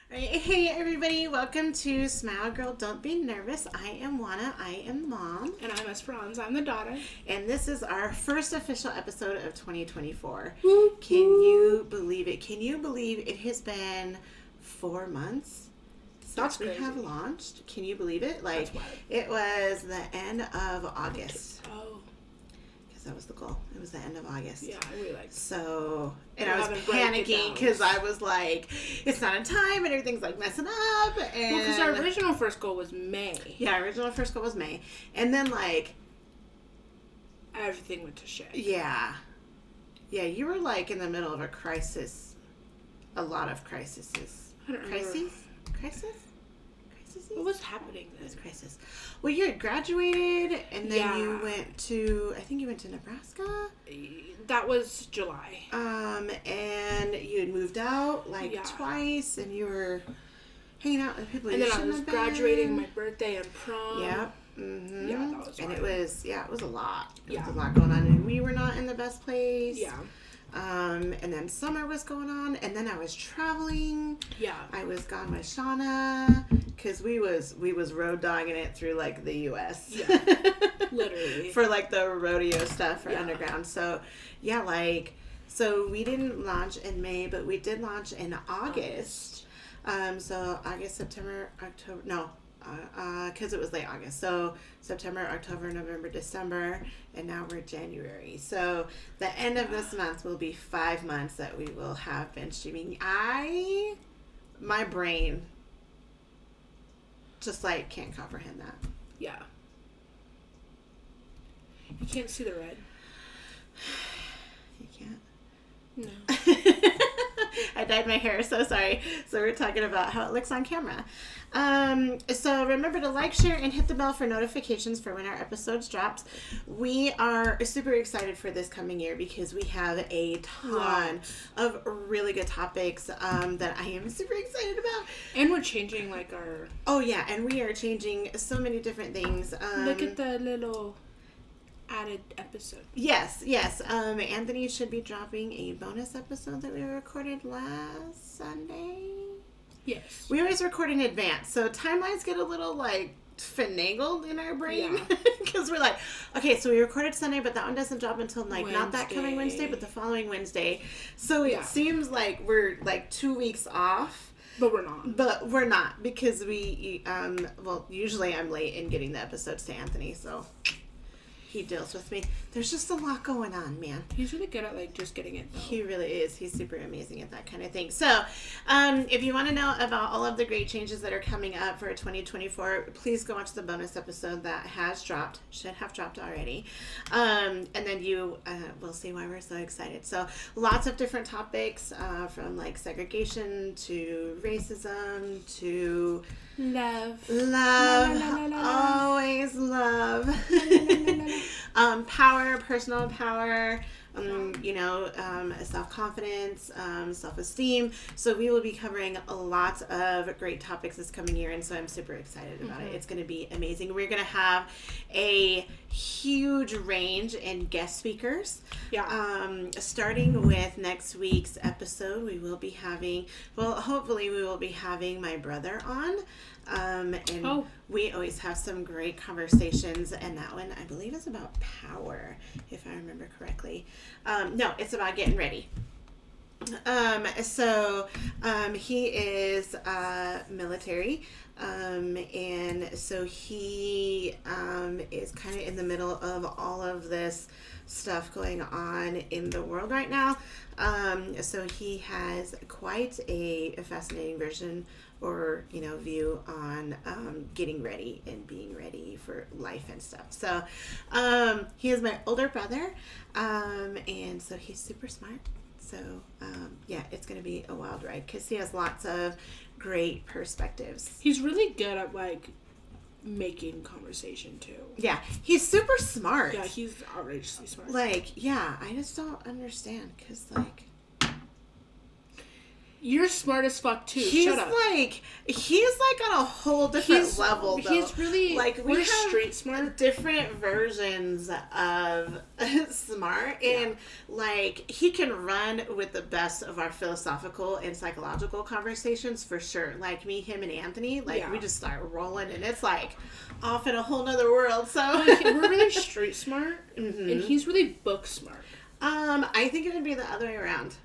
Hey everybody, welcome to Smile Girl Don't Be Nervous. I am Juana, I am the mom. And I'm Esperanza, I'm the daughter. And this is our first official episode of 2024. Woo, Can you believe it? Can you believe it has been 4 months since we have launched? Can you believe it? Like, it was the end of August. Oh. That was the goal. It was the end of August. Yeah, I really liked it. So, and I was panicking because I was like, it's not in time and everything's like messing up. And well, because our original first goal was May. Yeah, our original first goal was May. And then like, everything went to shit. Yeah. Yeah, you were like in the middle of a crisis. A lot of crises. I don't remember. Crisis? What was happening then? It was crisis. Well, you had graduated, and then you went to, I think you went to Nebraska? That was July. And you had moved out, twice, and you were hanging out with people and you then I was graduating my birthday and prom. Yep. Mm-hmm. Yeah, that was and right. it was a lot. It was a lot going on, and we were not in the best place. Yeah. And then summer was going on, and then I was traveling. Yeah. I was gone with Shauna, because we was road dogging it through, like, the U.S. Yeah. Literally. For, like, the rodeo stuff for underground. So, yeah, so we didn't launch in May, but we did launch in August. So August, September, October, no. Because it was late August. So September, October, November, December, and now we're January. So the end of this month will be 5 months that we will have been streaming. My brain just can't comprehend that. Yeah. You can't see the red. You can't? No. I dyed my hair, so sorry. So we're talking about how it looks on camera. So remember to like, share, and hit the bell for notifications for when our episodes drops. We are super excited for this coming year because we have a ton of really good topics that I am super excited about. And we're changing our... Oh yeah, and we are changing so many different things. Look at the little... added episode. Yes. Anthony should be dropping a bonus episode that we recorded last Sunday. Yes. We always record in advance, so timelines get a little finagled in our brain because we're okay, so we recorded Sunday, but that one doesn't drop until not that coming Wednesday, but the following Wednesday. So it seems like we're 2 weeks off. But we're not. But we're not because we usually I'm late in getting the episodes to Anthony, so he deals with me. There's just a lot going on, man. He's really good at just getting it though. He really is. He's super amazing at that kind of thing. So, if you want to know about all of the great changes that are coming up for 2024, please go watch the bonus episode that has dropped. Should have dropped already. And then you will see why we're so excited. So, lots of different topics from segregation to racism to love, always love. Power, personal power, self-confidence, self-esteem. So we will be covering lots of great topics this coming year, and so I'm super excited about it. It's going to be amazing. We're going to have a huge range in guest speakers. Yeah. Starting with next week's episode, we will be having, hopefully we will be having my brother on. And we always have some great conversations, and that one I believe is about power, if I remember correctly. No, it's about getting ready. So he is military, and so he is kind of in the middle of all of this stuff going on in the world right now. So he has quite a fascinating version or view on getting ready and being ready for life and stuff. So he is my older brother, and so he's super smart. So it's gonna be a wild ride because he has lots of great perspectives. He's really good at making conversation too. Yeah, he's super smart. Yeah, he's outrageously smart. I just don't understand because You're smart as fuck too. He's Shut up. He's like on a whole different level though. He's really like we have street smart. Different versions of smart, and like he can run with the best of our philosophical and psychological conversations for sure. Like me, him, and Anthony, like we just start rolling, and it's like off in a whole nother world. So we're really street smart, and he's really book smart. I think it would be the other way around.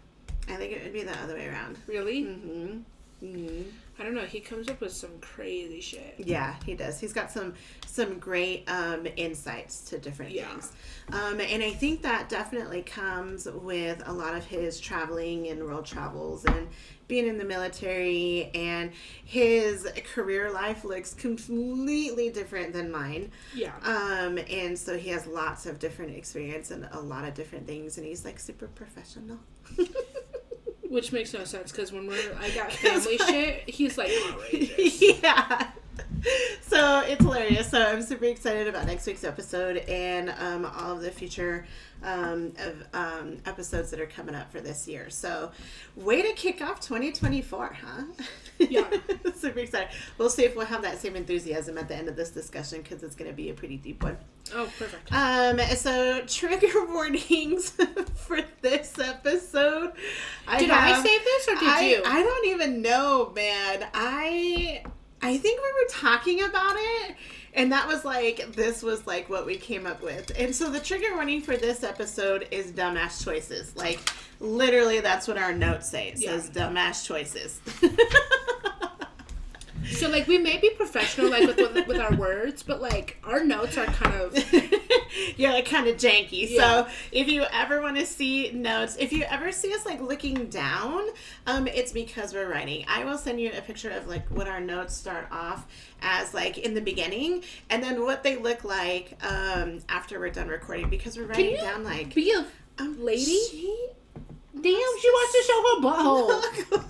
Really? Mm-hmm. Mm-hmm. I don't know. He comes up with some crazy shit. Yeah, he does. He's got some great insights to different things. And I think that definitely comes with a lot of his traveling and world travels and being in the military, and his career life looks completely different than mine. Yeah. And so he has lots of different experience and a lot of different things, and he's like super professional. Which makes no sense, because when I got family shit, he's like outrageous. Yeah. So it's hilarious. So I'm super excited about next week's episode and all of the future episodes that are coming up for this year. So way to kick off 2024, huh? Yeah. Super excited. We'll see if we'll have that same enthusiasm at the end of this discussion, because it's going to be a pretty deep one. Oh, perfect. So trigger warnings for this episode. Did I save this or did you? I don't even know, man. I think we were talking about it, and that was like, this was like what we came up with. And so the trigger warning for this episode is dumbass choices. Like, literally, that's what our notes say. It says dumbass choices. So, like, we may be professional, like, with our words, but, like, our notes are kind of... Yeah, like, kind of janky. Yeah. So, if you ever want to see notes, if you ever see us, like, looking down, it's because we're writing. I will send you a picture of, like, what our notes start off as, like, in the beginning, and then what they look like after we're done recording, because we're writing down, like... be a lady? Damn, she wants to show her butthole.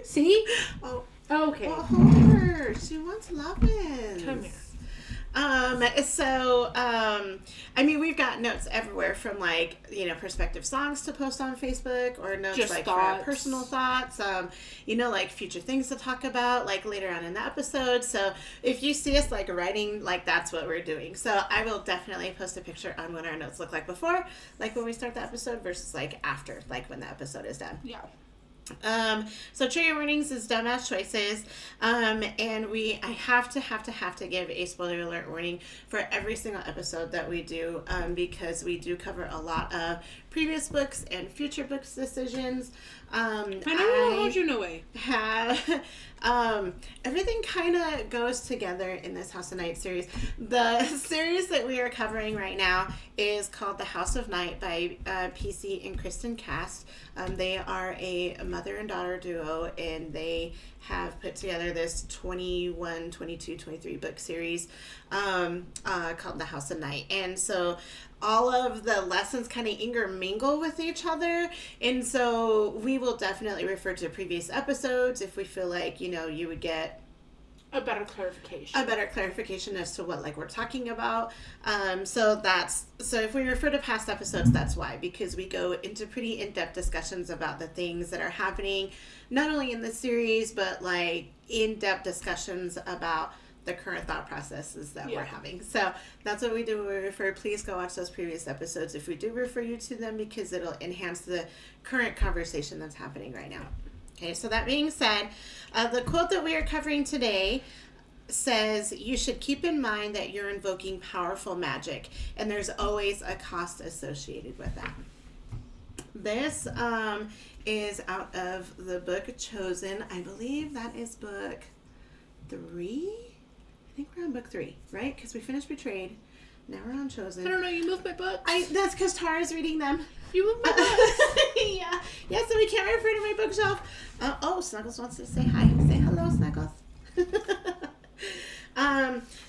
See? Oh. Okay. Well, hold her. She wants lovins. Come here. I mean, we've got notes everywhere from, like, you know, perspective songs to post on Facebook, or notes just like thoughts. for our personal thoughts, you know, like future things to talk about, like later on in the episode. So if you see us like writing, like, that's what we're doing. So I will definitely post a picture on what our notes look like before, like when we start the episode, versus like after, like when the episode is done. Yeah. So trigger warnings is dumbass choices, and I have to give a spoiler alert warning for every single episode that we do, because we do cover a lot of previous books and future books decisions. I don't hold you no way. Everything kind of goes together in this House of Night series. The series that we are covering right now is called The House of Night by PC and Kristen Cast. They are a mother and daughter duo, and they have put together this 21, 22, 23 book series called The House of Night. And so all of the lessons kind of intermingle with each other, and so we will definitely refer to previous episodes if we feel like, you know, you would get a better clarification as to what, like, we're talking about. So if we refer to past episodes, that's why, because we go into pretty in-depth discussions about the things that are happening, not only in the series, but like in-depth discussions about the current thought processes that we're having. So that's what we do when we refer. Please go watch those previous episodes if we do refer you to them, because it'll enhance the current conversation that's happening right now. Okay, so that being said, the quote that we are covering today says, "You should keep in mind that you're invoking powerful magic, and there's always a cost associated with that." This is out of the book Chosen. I believe that is book 3. I think we're on book 3, right? Because we finished Betrayed. Now we're on Chosen. I don't know. You moved my books. That's because Tara's reading them. You moved my books. Yeah, so we can't refer to my bookshelf. Snuggles wants to say hi. Say hello, Snuggles.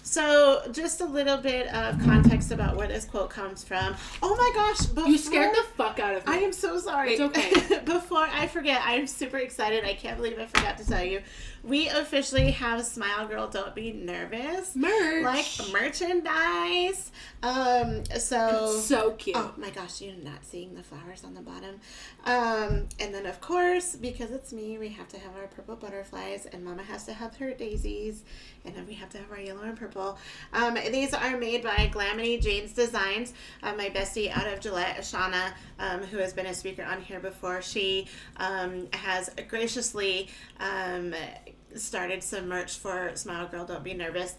So So, just a little bit of context about where this quote comes from. Oh my gosh. You scared the fuck out of me. I am so sorry. It's okay. Before I forget, I'm super excited. I can't believe I forgot to tell you. We officially have Smile Girl Don't Be Nervous. Merch. Like merchandise. It's so cute. Oh my gosh, you're not seeing the flowers on the bottom. And then of course, because it's me, we have to have our purple butterflies, and Mama has to have her daisies, and then we have to have our yellow and purple. These are made by Glamity Jane's Designs. My bestie out of Gillette, Shauna, who has been a speaker on here before, she has graciously started some merch for Smile Girl Don't Be Nervous.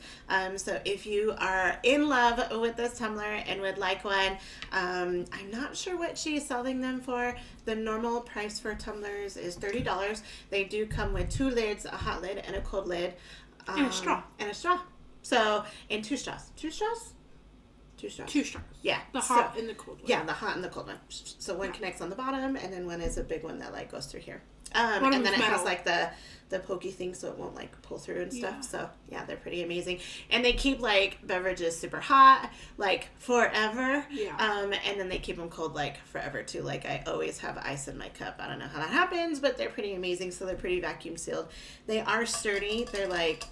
So if you are in love with this tumbler and would like one, I'm not sure what she's selling them for. The normal price for tumblers is $30. They do come with 2 lids, a hot lid and a cold lid. And a straw. And a straw. So, and 2 straws. 2 straws? 2 straws. 2 straws. Yeah. The hot and the cold one. Yeah, the hot and the cold one. So one connects on the bottom, and then one is a big one that like goes through here. One and then it metal. has like the pokey thing, so it won't like pull through and stuff. So yeah, they're pretty amazing, and they keep like beverages super hot like forever. Yeah. And then they keep them cold like forever too. Like I always have ice in my cup. I don't know how that happens, but they're pretty amazing. So they're pretty vacuum sealed. They are sturdy. They're like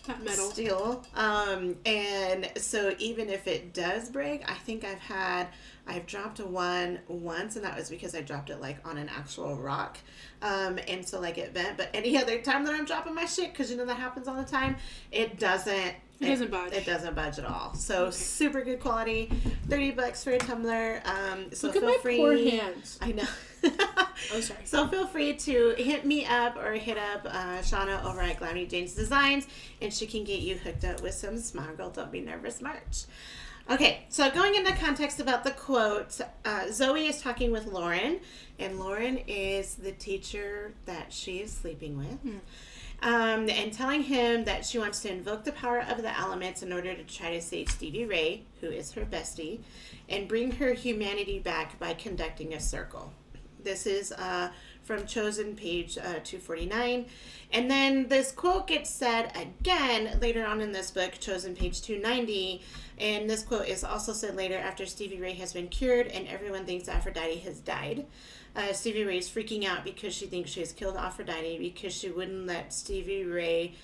that metal steel. And so even if it does break, I think I've dropped one once, and that was because I dropped it like on an actual rock. And so like it bent, but any other time that I'm dropping my shit, because you know that happens all the time, it doesn't budge. It doesn't budge at all. So super good quality. $30 for a tumbler. So look at feel my free. poor hands. I know. Oh, sorry. So feel free to hit me up or hit up Shauna over at Glammy Jane's Designs, and she can get you hooked up with some Smile Girl Don't Be Nervous merch. Okay, so going into context about the quote, Zoe is talking with Lauren, and Lauren is the teacher that she is sleeping with. And telling him that she wants to invoke the power of the elements in order to try to save Stevie Ray, who is her bestie, and bring her humanity back by conducting a circle. This is from Chosen, page 249. And then this quote gets said again later on in this book, Chosen, page 290. And this quote is also said later after Stevie Ray has been cured and everyone thinks Aphrodite has died. Stevie Ray is freaking out because she thinks she has killed Aphrodite because she wouldn't let Stevie Ray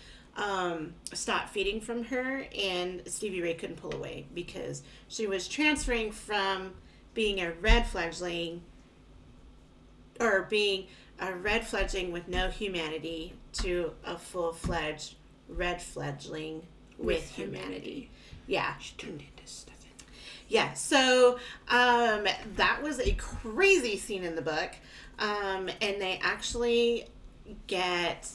stop feeding from her, and Stevie Ray couldn't pull away because she was transferring from being a red fledgling, or being a red fledgling with no humanity, to a full-fledged red fledgling with humanity. Yeah. She turned into Stefan. Yeah, so that was a crazy scene in the book. And they actually get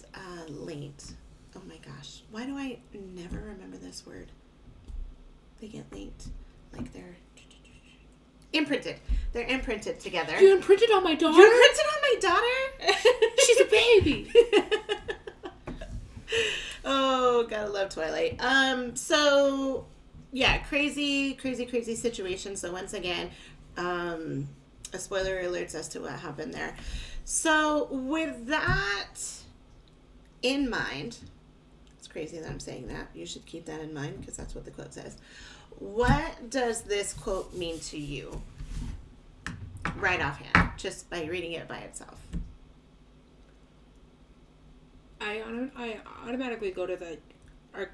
linked. Oh my gosh. Why do I never remember this word? They get linked. Like they're imprinted. They're imprinted together. You imprinted on my daughter? You imprinted on my daughter? She's a baby. Oh, gotta love Twilight. So yeah, crazy situation. So once again, a spoiler alerts as to what happened there. So with that in mind, it's crazy that I'm saying that. You should keep that in mind because that's what the quote says. What does this quote mean to you? Right offhand, just by reading it by itself. I automatically go to the our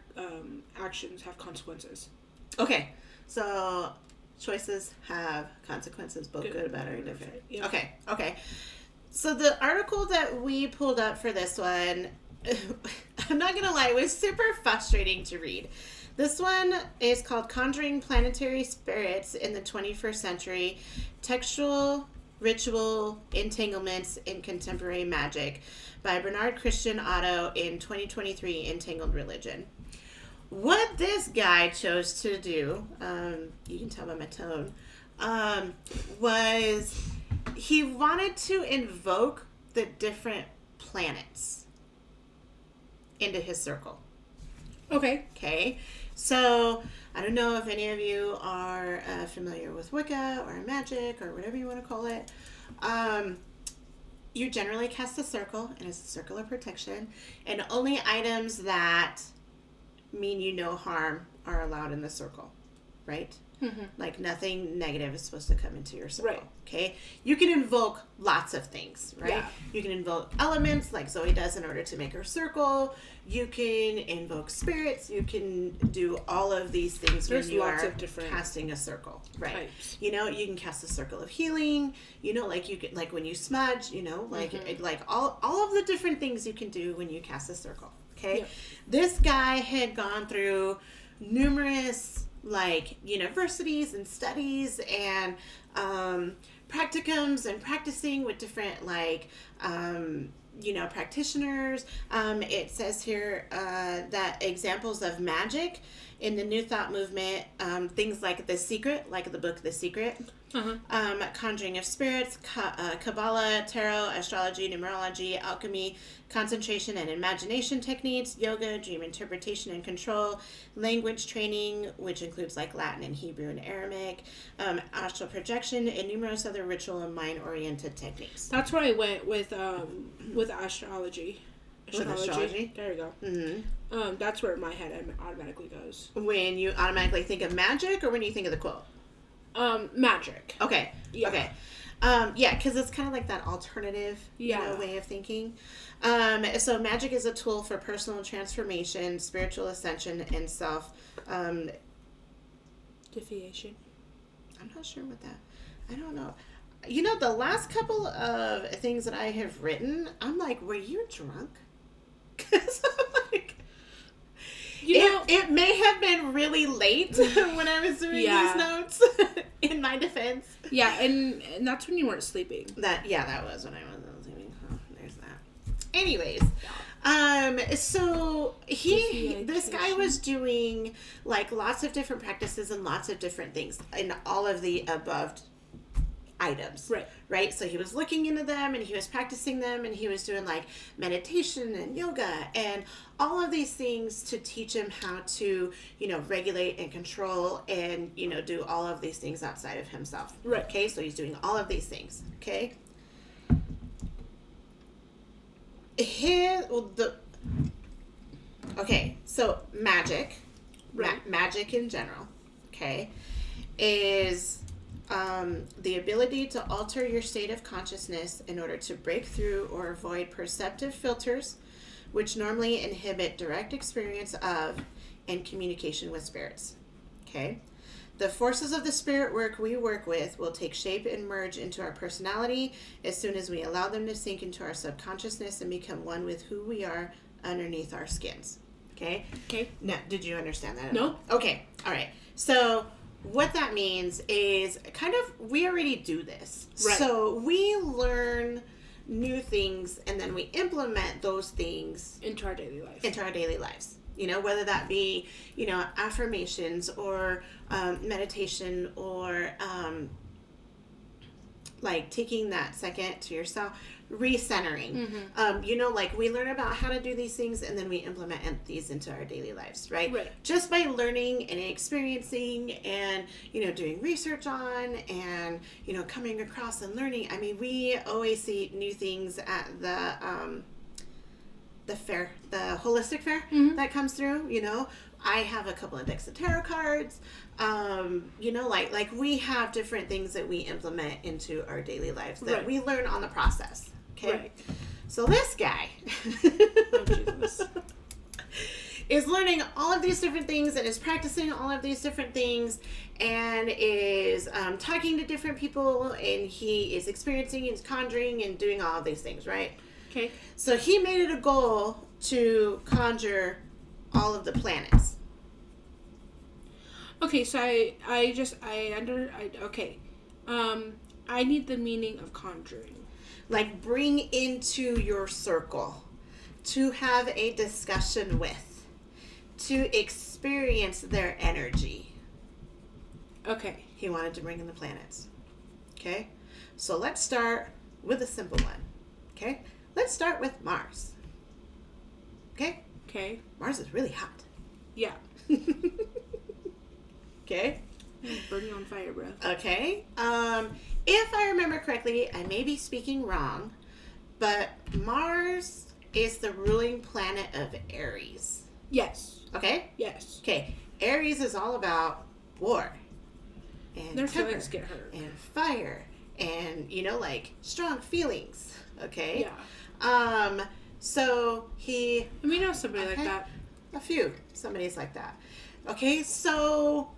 actions have consequences. Okay, so choices have consequences, both good, bad, or indifferent. Yeah. Okay. So the article that we pulled up for this one, I'm not going to lie, it was super frustrating to read. This one is called Conjuring Planetary Spirits in the 21st Century, Textual-Ritual, Entanglements in Contemporary Magic by Bernd-Christan Otto in 2023 Entangled Religion. What this guy chose to do, you can tell by my tone, was he wanted to invoke the different planets into his circle. Okay. So, I don't know if any of you are familiar with Wicca or magic or whatever you want to call it. You generally cast a circle, and it's a circle of protection, and only items that mean no harm are allowed in the circle, right? Mm-hmm. Like nothing negative is supposed to come into your circle. Right. Okay. You can invoke lots of things, right? Yeah. You can invoke elements like Zoe does in order to make her circle. You can invoke spirits. You can do all of these things. There's when you lots are of different casting a circle, right? types. You know, you can cast a circle of healing. You know, like you can, like when you smudge. You know, like like all of the different things you can do when you cast a circle. Okay. Yeah. This guy had gone through numerous like universities and studies and practicums and practicing with different like practitioners. It says here that examples of magic in the New Thought movement, things like The Secret, like the book The Secret, conjuring of spirits, Kabbalah, tarot, astrology, numerology, alchemy, concentration and imagination techniques, yoga, dream interpretation and control, language training, which includes like Latin and Hebrew and Aramaic, astral projection, and numerous other ritual and mind-oriented techniques. That's where I went with astrology. Astrology? There you go. Mm-hmm. That's where my head automatically goes. When you automatically think of magic, or when you think of the quote? Magic. Okay. Yeah. Okay. Yeah, because it's kind of like that alternative way of thinking. So magic is a tool for personal transformation, spiritual ascension, and self Defiation. I'm not sure what that. I don't know. The last couple of things that I have written, I'm like, were you drunk? Because I'm like, it may have been really late when I was doing these notes. In my defense. Yeah, and that's when you weren't sleeping. That was when I wasn't sleeping. Oh, there's that. Anyways, so this guy was doing like lots of different practices and lots of different things in all of the above items. Right. So he was looking into them and he was practicing them and he was doing like meditation and yoga and all of these things to teach him how to, regulate and control and, do all of these things outside of himself. Right. Okay. So he's doing all of these things. Okay. So magic, magic in general, okay, is the ability to alter your state of consciousness in order to break through or avoid perceptive filters, which normally inhibit direct experience of and communication with spirits. Okay? The forces of the spirit work we work with will take shape and merge into our personality as soon as we allow them to sink into our subconsciousness and become one with who we are underneath our skins. Okay? Okay. Now, did you understand that? No. Okay. All right. So what that means is kind of, we already do this. Right. So we learn new things and then we implement those things into our daily lives. Whether that be, affirmations or meditation or like taking that second to yourself, recentering. Like we learn about how to do these things and then we implement these into our daily lives, right? Just by learning and experiencing and, doing research on and, coming across and learning. I mean, we always see new things at the fair, the holistic fair that comes through. I have a couple of decks of tarot cards. Like we have different things that we implement into our daily lives that we learn on the process. Okay. Right. So this guy is learning all of these different things and is practicing all of these different things and is talking to different people and he is experiencing and conjuring and doing all of these things, right? Okay. So he made it a goal to conjure all of the planets. Okay, so I need the meaning of conjuring. Like bring into your circle, to have a discussion with, to experience their energy. Okay. He wanted to bring in the planets. Okay? So let's start with a simple one. Okay? Let's start with Mars. Okay? Okay. Mars is really hot. Yeah. Okay? Burn you on fire, bro. Okay. If I remember correctly, I may be speaking wrong, but Mars is the ruling planet of Aries. Yes. Okay? Yes. Okay. Aries is all about war. And their temper, feelings get hurt. and fire. And, like, strong feelings. Okay? Yeah. So he... And we know somebody like that. A few. Somebody's like that. Okay, so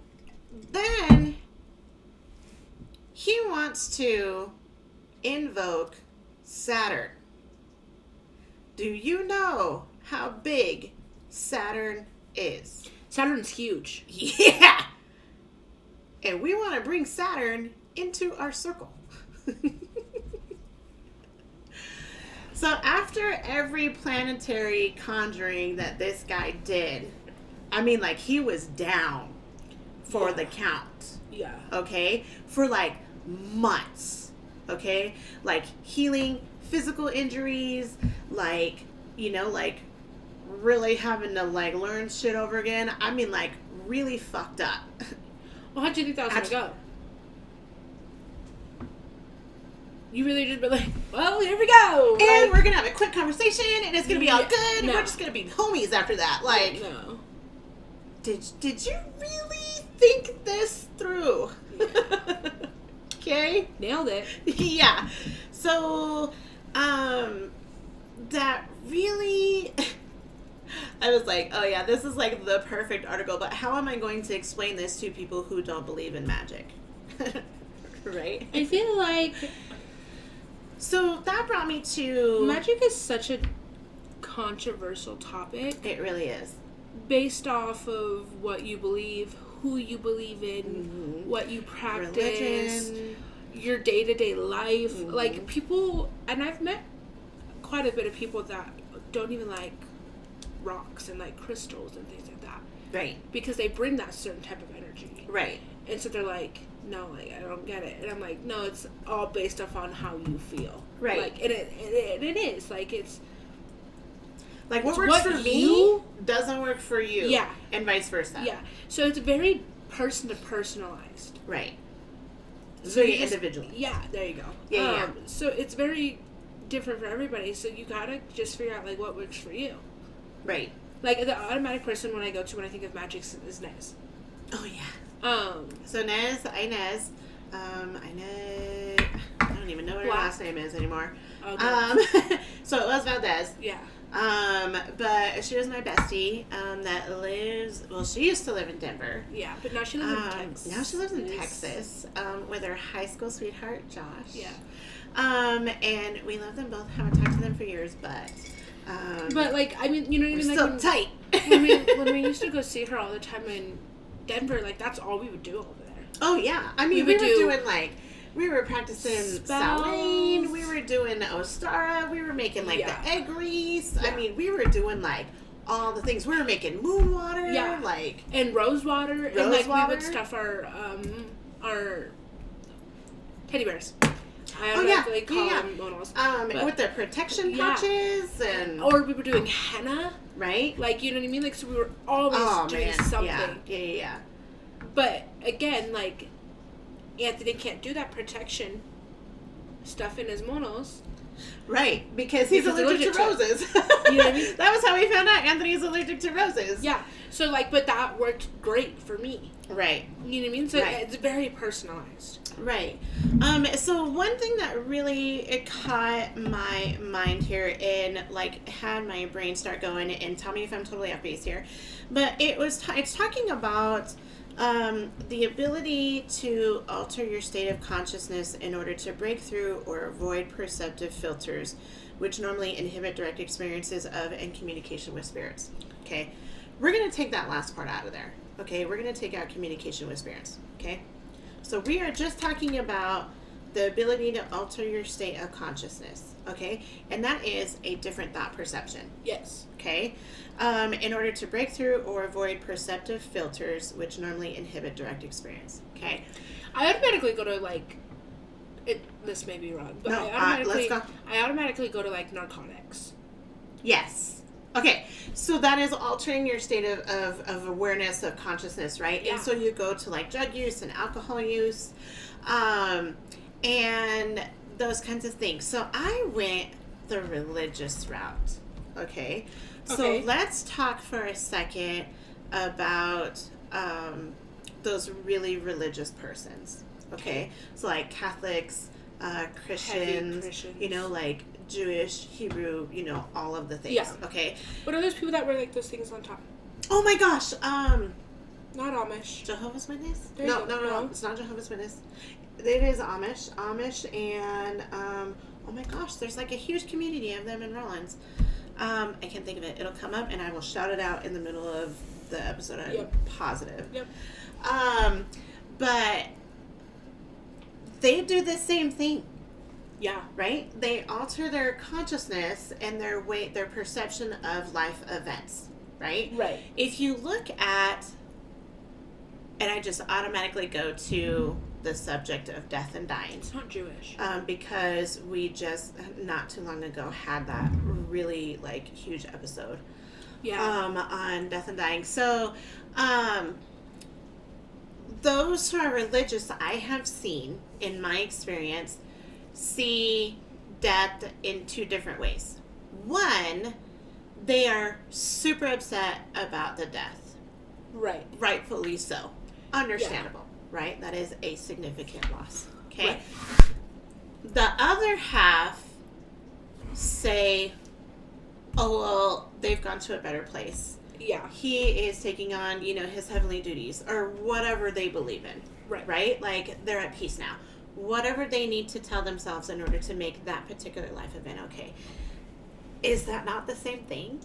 then he wants to invoke Saturn. Do you know how big Saturn is? Saturn's huge. Yeah! And we want to bring Saturn into our circle. So after every planetary conjuring that this guy did, I mean, like, he was down for the count. Yeah. Okay? For, like, months. Okay? Like, healing physical injuries, like, like, really having to, like, learn shit over again. I mean, like, really fucked up. Well, how'd you think that was going to go? You really just been like, well, here we go. And we're going to have a quick conversation, and it's going to be all good, and No. we're just going to be homies after that. Like, no. Did you really think this through? Okay? Nailed it. Yeah. So, that really... I was like, oh yeah, this is like the perfect article, but how am I going to explain this to people who don't believe in magic? Right? I feel like... So that brought me to... Magic is such a controversial topic. It really is. Based off of what you believe, who you believe in, what you practice, religion, your day-to-day life. Like, people... And I've met quite a bit of people that don't even like rocks and like crystals and things like that. Right. Because they bring that certain type of energy. Right. And so they're like, no, like, I don't get it. And I'm like, no, it's all based off on how you feel. Right. Like, and it is. Like, it's... Like, what it's works what for me doesn't work for you. Yeah. And vice versa. Yeah. So it's very person-to-personalized. Right. So Very you just- individual. Yeah, there you go. Yeah, So it's very different for everybody. So you gotta just figure out, like, what works for you. Right. Like, the automatic person when I think of magic is Nez. Oh, yeah. So Inez, I don't even know what her last name is anymore. Okay. So it was Valdez. Yeah. But she was my bestie, that lives, well, she used to live in Denver. Yeah, but now she lives in Texas. Now she lives in Texas, with her high school sweetheart, Josh. Yeah. And we love them both, haven't talked to them for years, but like, I mean, you know what I mean? we're Like, still tight. when we used to go see her all the time in Denver, like, that's all we would do over there. Oh, yeah. I mean, we were doing, like, we were practicing Samhain, we were doing Ostara, we were making, like, the egg grease. Yeah. I mean, we were doing, like, all the things. We were making moon water, like... And rose water. And, like, we would stuff our teddy bears. I automatically call them monals. With the protection pouches and... Or we were doing henna. Right? Like, you know what I mean? Like, so we were always doing something. Yeah. But, again, like, Anthony can't do that protection stuff in his monos. Right, because he's allergic to roses. You know what I mean? That was how we found out Anthony's allergic to roses. Yeah. So, like, but that worked great for me. Right. You know what I mean? So it's very personalized. Right. So one thing that really caught my mind here and, like, had my brain start going, and tell me if I'm totally off base here, but it's talking about the ability to alter your state of consciousness in order to break through or avoid perceptive filters, which normally inhibit direct experiences of and communication with spirits. Okay, we're going to take that last part out of there. Okay, we're going to take out communication with spirits. Okay, so we are just talking about the ability to alter your state of consciousness. Okay, and that is a different thought perception. Yes. Okay, in order to break through or avoid perceptive filters, which normally inhibit direct experience. Okay, I automatically go to, like, this may be wrong, but no, I I automatically go to, like, narcotics. Yes. Okay, so that is altering your state of awareness, of consciousness, right? Yeah. And so you go to, like, drug use and alcohol use, and those kinds of things. So I went the religious route. Okay, So let's talk for a second about those really religious persons. Okay? So like Catholics, Christians, you know, like Jewish, Hebrew, you know, all of the things. Yeah. Okay? What are those people that wear like those things on top? Oh my gosh. Not Amish. Jehovah's Witness? No. It's not Jehovah's Witness. It is Amish, and oh my gosh, there's like a huge community of them in Rollins. I can't think of it. It'll come up, and I will shout it out in the middle of the episode. I'm positive. Yep. But they do the same thing. Yeah. Right? They alter their consciousness and their perception of life events. Right? Right. If you look at, and I just automatically go to the subject of death and dying. It's not Jewish. Because we just, not too long ago, had that really, like, huge episode. Yeah. On death and dying. So, those who are religious, I have seen, in my experience, see death in two different ways. One, they are super upset about the death. Right. Rightfully so. Understandable, right? That is a significant loss. Okay? Right. The other half say, oh, well, they've gone to a better place. Yeah. He is taking on, you know, his heavenly duties or whatever they believe in. Right. Right? Like, they're at peace now. Whatever they need to tell themselves in order to make that particular life event okay. Is that not the same thing?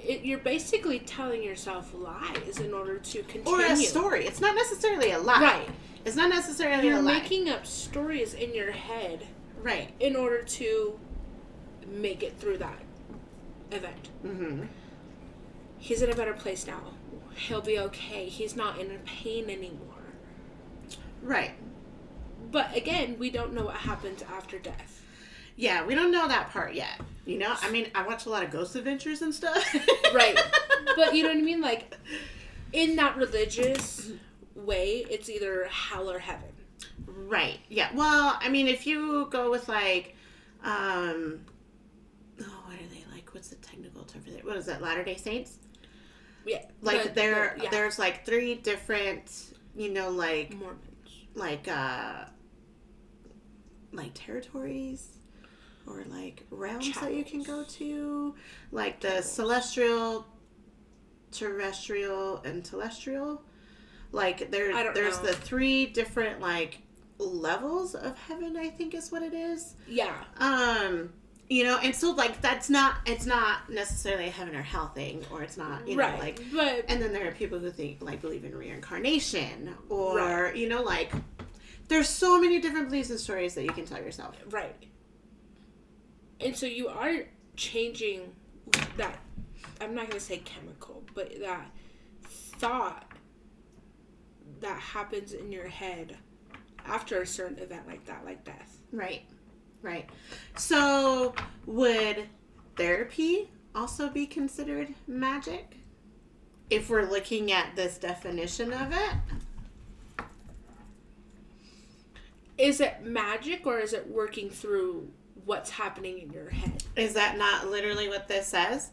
You're basically telling yourself lies in order to continue. Or a story. It's not necessarily a lie. Right. It's not necessarily You're a lie. You're making up stories in your head. Right. In order to make it through that event. Mm-hmm. He's in a better place now. He'll be okay. He's not in pain anymore. Right. But again, we don't know what happens after death. Yeah, we don't know that part yet. You know, I mean, I watch a lot of Ghost Adventures and stuff. Right. But you know what I mean? Like, in that religious way, it's either hell or heaven. Right. Yeah. Well, I mean, if you go with like, what are they like? What's the technical term for that? What is that? Latter-day Saints? Yeah. Like there's like 3 different, you know, like Mormons. Like territories or like realms that you can go to, like the celestial, terrestrial, and telestial. Like there's the 3 different like levels of heaven, I think is what it is. Yeah. You know, and so like it's not necessarily a heaven or hell thing, or it's not, you know, right. like. But and then there are people who believe in reincarnation, or you know, like there's so many different beliefs and stories that you can tell yourself. Right. And so you are changing that, I'm not going to say chemical, but that thought that happens in your head after a certain event like that, like death. Right. Right. So would therapy also be considered magic? If we're looking at this definition of it? Is it magic or is it working through what's happening in your head? Is that not literally what this says?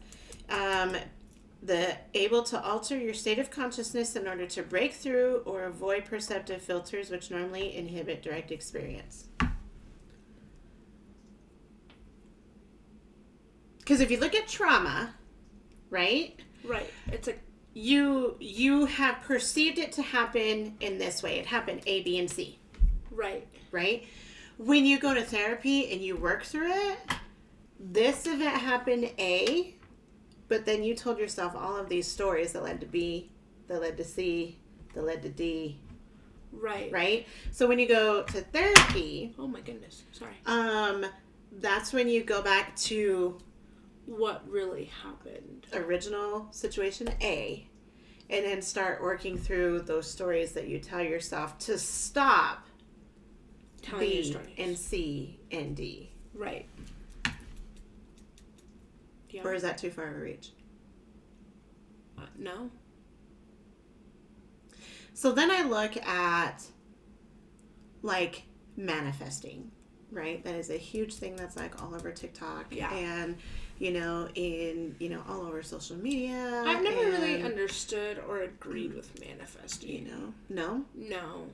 The able to alter your state of consciousness in order to break through or avoid perceptive filters which normally inhibit direct experience. Because if you look at trauma, right? Right. It's like you have perceived it to happen in this way. It happened A, B, and C. Right. Right? When you go to therapy and you work through it, this event happened A, but then you told yourself all of these stories that led to B, that led to C, that led to D. Right. Right? So when you go to therapy... Oh my goodness. Sorry. That's when you go back to... what really happened. Original situation A, and then start working through those stories that you tell yourself to stop telling B your stories. and C and D. Right. Yeah. Or is that too far of a reach? No. So then I look at like manifesting, right? That is a huge thing that's like all over TikTok. Yeah. And, all over social media. I've never really understood or agreed with manifesting. No? No.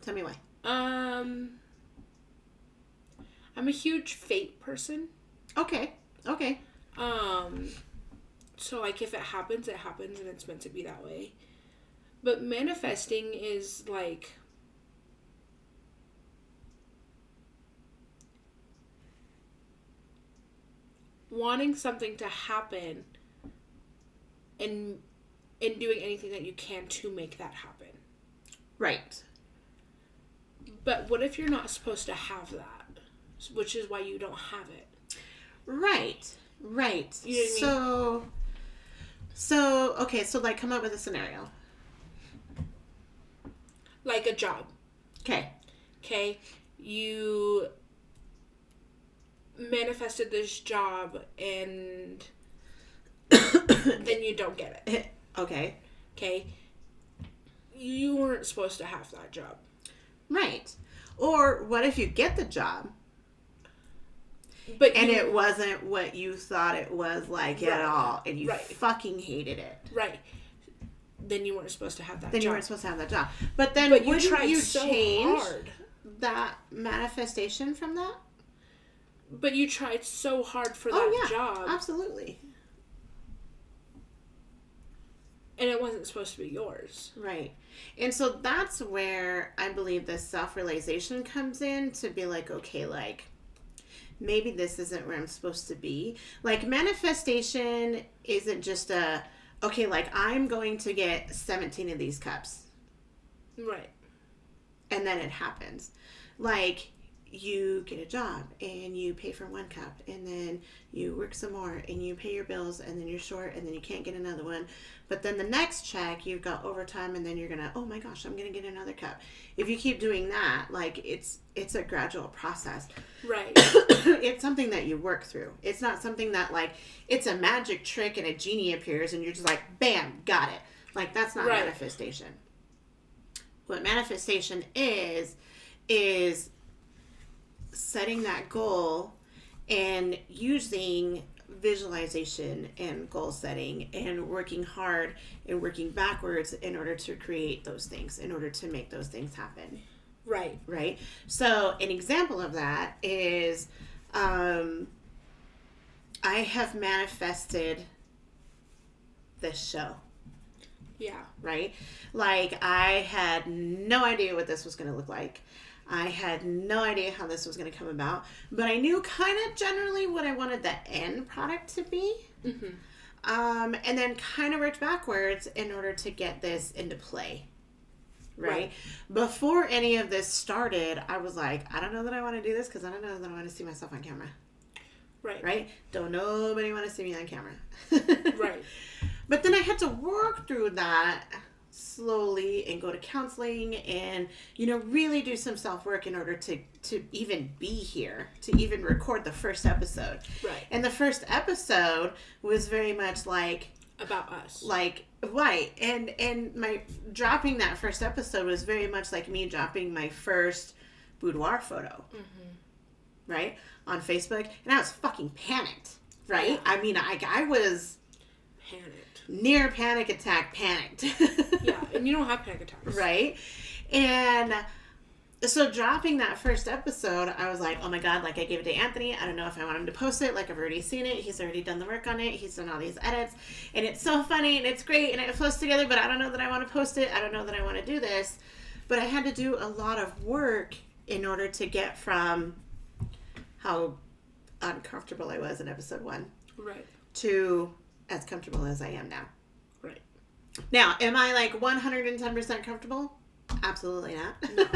Tell me why. I'm a huge fate person. Okay. So, like, if it happens, and it's meant to be that way. But manifesting is, like, wanting something to happen and doing anything that you can to make that happen. Right. But what if you're not supposed to have that? Which is why you don't have it. Right. You know what I mean? So, okay, so, like, come up with a scenario. Like a job. Okay? You manifested this job and then you don't get it. Okay. You weren't supposed to have that job. Right. Or what if you get the job but it wasn't what you thought it was like right, at all, and you right. fucking hated it. Right. Then you weren't supposed to have that job. you weren't supposed to have that job. But then but wouldn't you so change hard. That manifestation from that? But you tried so hard for that job. Absolutely. And it wasn't supposed to be yours. Right. And so that's where I believe the self-realization comes in, to be like, okay, like, maybe this isn't where I'm supposed to be. Like, manifestation isn't just okay, like, I'm going to get 17 of these cups. Right. And then it happens. Like, you get a job and you pay for one cup, and then you work some more and you pay your bills, and then you're short, and then you can't get another one. But then the next check, you've got overtime, and then you're gonna, oh my gosh, I'm gonna get another cup. If you keep doing that, like, it's a gradual process. Right. It's something that you work through. It's not something that, like, it's a magic trick and a genie appears and you're just like, bam, got it. Like, that's not manifestation. What manifestation is setting that goal and using visualization and goal setting and working hard and working backwards in order to create those things, in order to make those things happen. Right. So an example of that is I have manifested this show. Yeah. Right? Like, I had no idea what this was going to look like. I had no idea how this was going to come about, but I knew kind of generally what I wanted the end product to be. Mm-hmm. And then kind of worked backwards in order to get this into play. Right? Before any of this started, I was like, I don't know that I want to do this because I don't know that I want to see myself on camera. Right? Don't nobody want to see me on camera. Right. But then I had to work through that slowly and go to counseling and, really do some self-work in order to even be here, to even record the first episode. Right. And the first episode was very much like... about us. Like, right. And my dropping that first episode was very much like me dropping my first boudoir photo. Mm-hmm. Right? On Facebook. And I was fucking panicked. Right? Yeah. I mean, I was... panicked. Near panic attack panicked. Yeah, and you don't have panic attacks. Right? And so dropping that first episode, I was like, oh my God, like, I gave it to Anthony. I don't know if I want him to post it. Like, I've already seen it. He's already done the work on it. He's done all these edits. And it's so funny and it's great and it flows together, but I don't know that I want to post it. I don't know that I want to do this. But I had to do a lot of work in order to get from how uncomfortable I was in episode 1. Right. To as comfortable as I am now. Right. Now, am I like 110% comfortable? Absolutely not. No.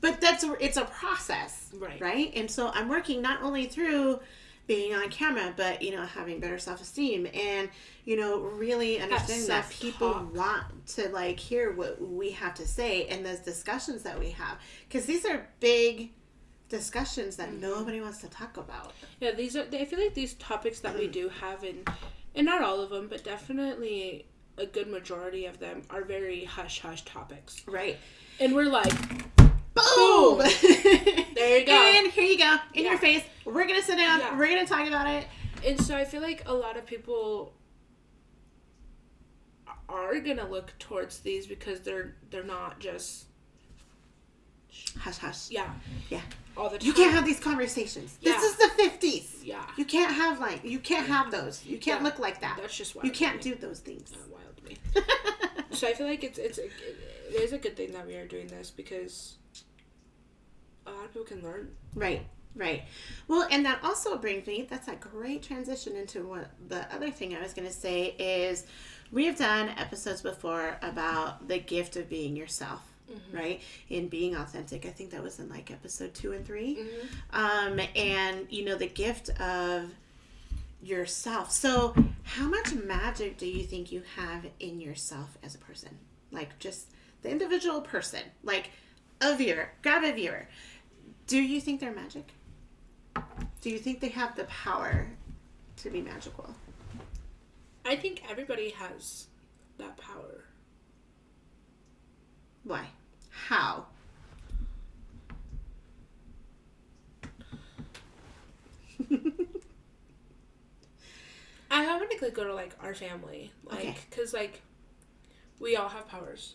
But it's a process. Right? And so I'm working not only through being on camera, but, having better self-esteem and, really understanding that people want to, like, hear what we have to say and those discussions that we have. Because these are big discussions that nobody wants to talk about. Yeah, I feel like these topics that we do have, and not all of them, but definitely a good majority of them are very hush-hush topics. Right. And we're like, boom! There you go. And here you go, in your face. We're going to sit down. Yeah. We're going to talk about it. And so I feel like a lot of people are going to look towards these because they're not just... Hush, hush. Yeah. Yeah. All the time. You can't have these conversations. Yeah. This is the 50s. Yeah. You can't have you can't have those. You can't look like that. That's just wild. You can't do those things. Wild to me. So I feel like it is a good thing that we are doing this because a lot of people can learn. Right. Well, and that also brings me, that's a great transition into what the other thing I was going to say is we have done episodes before about the gift of being yourself. Mm-hmm. Right? In being authentic. I think that was in like episode 2 and 3. Mm-hmm. And the gift of yourself. So how much magic do you think you have in yourself as a person? Like just the individual person, like a viewer, grab a viewer. Do you think they're magic? Do you think they have the power to be magical? I think everybody has that power. Why? How? I happen to go to like our family, like because like we all have powers.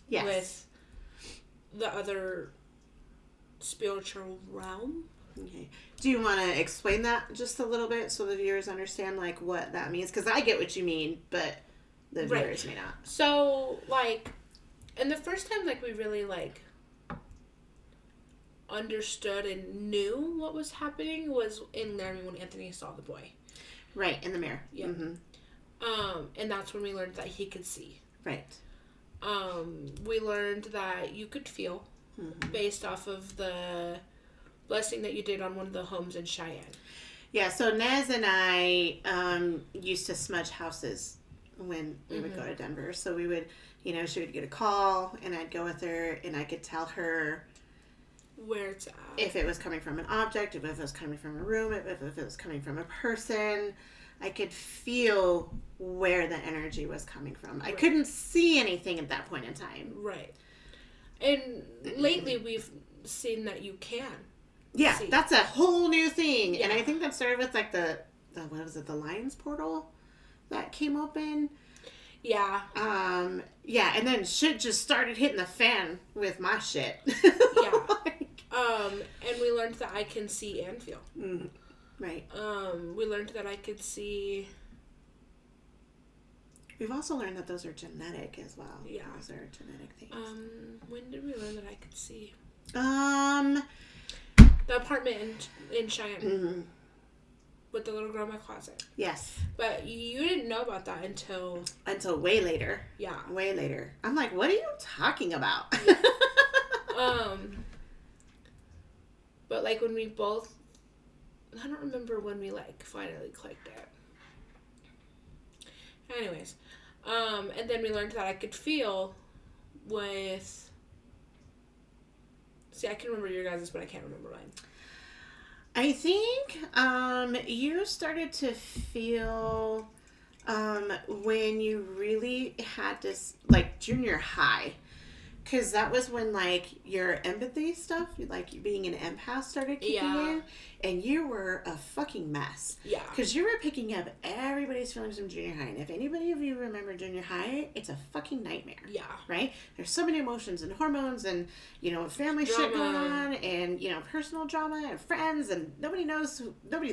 Yes. With the other spiritual realm. Okay. Do you want to explain that just a little bit so the viewers understand like what that means? Because I get what you mean, but the viewers may not. So like. And the first time, like, we really, like, understood and knew what was happening was in learning when Anthony saw the boy. Right, in the mirror. Yeah. Mm-hmm. And that's when we learned that he could see. Right. We learned that you could feel based off of the blessing that you did on one of the homes in Cheyenne. Yeah, so Nez and I used to smudge houses when we would go to Denver. So we would... she would get a call, and I'd go with her, and I could tell her where it's at. If it was coming from an object, if it was coming from a room, if it was coming from a person. I could feel where the energy was coming from. Right. I couldn't see anything at that point in time. Right. And lately, we've seen that you can. Yeah, see. That's a whole new thing. Yeah. And I think that started with, like, the what was it, the Lions portal that came open. Yeah. Yeah, and then shit just started hitting the fan with my shit. Yeah. And we learned that I can see and feel. Mm-hmm. Right. We learned that I could see. We've also learned that those are genetic as well. Yeah. Those are genetic things. When did we learn that I could see? The apartment in Cheyenne. Mm-hmm. With the little girl in my closet. Yes. But you didn't know about that until way later. Yeah. Way later. I'm like, what are you talking about? Yeah. But like when we both, I don't remember when we like finally clicked it. Anyways, and then we learned that I could feel with. See, I can remember your guys', but I can't remember mine. I think you started to feel when you really had this, like, junior high. Because that was when, like, your empathy stuff, like, being an empath started kicking in. And you were a fucking mess. Yeah. Because you were picking up everybody's feelings from junior high. And if anybody of you remember junior high, it's a fucking nightmare. Yeah. Right? There's so many emotions and hormones and, family drama. Shit going on. And, personal drama and friends. And nobody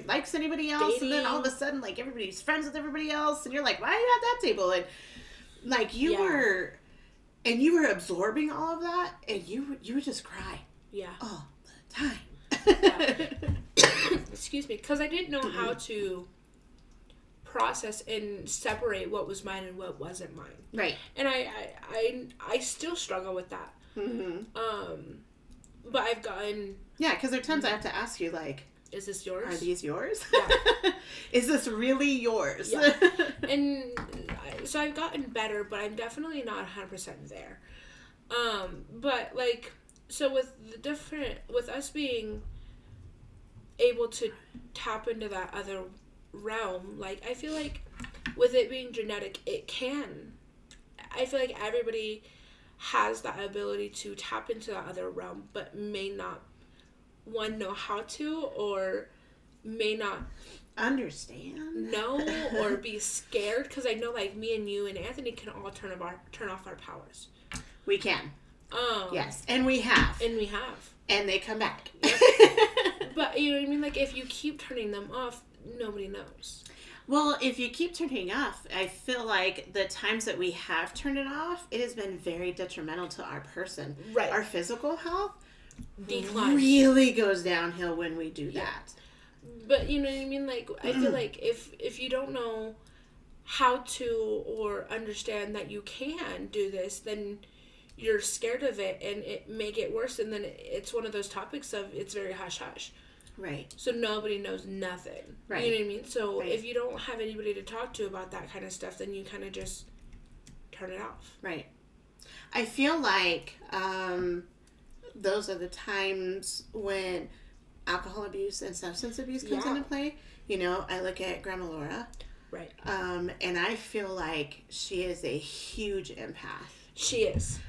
likes anybody else. Dating. And then all of a sudden, like, everybody's friends with everybody else. And you're like, why are you at that table? And, like, you were... And you were absorbing all of that, and you would just cry. Yeah. All the time. Yeah. Excuse me, because I didn't know how to process and separate what was mine and what wasn't mine. Right. And I still struggle with that. Mm-hmm. But I've gotten... Yeah, because there are times I have to ask you, like... Is this yours? Are these yours? Yeah. Is this really yours? Yeah. And so I've gotten better, but I'm definitely not 100% there. But like, so with us being able to tap into that other realm, like I feel like with it being genetic, it can. I feel like everybody has that ability to tap into that other realm, but may not one, know how to, or may not know or be scared, because I know like me and you and Anthony can all turn off our powers. We can. Yes, and we have. And they come back. Yep. But you know what I mean? Like, if you keep turning them off, nobody knows. Well, if you keep turning off, I feel like the times that we have turned it off, it has been very detrimental to our person. Right. Our physical health declines. Really goes downhill when we do that. But you know what I mean? Like, I feel like if you don't know how to or understand that you can do this, then you're scared of it, and it may get worse, and then it's one of those topics of it's very hush-hush. Right. So nobody knows nothing. Right. You know what I mean? So if you don't have anybody to talk to about that kind of stuff, then you kind of just turn it off. Right. I feel like those are the times when alcohol abuse and substance abuse comes into play. You know, I look at Grandma Laura. Right. And I feel like she is a huge empath. She is.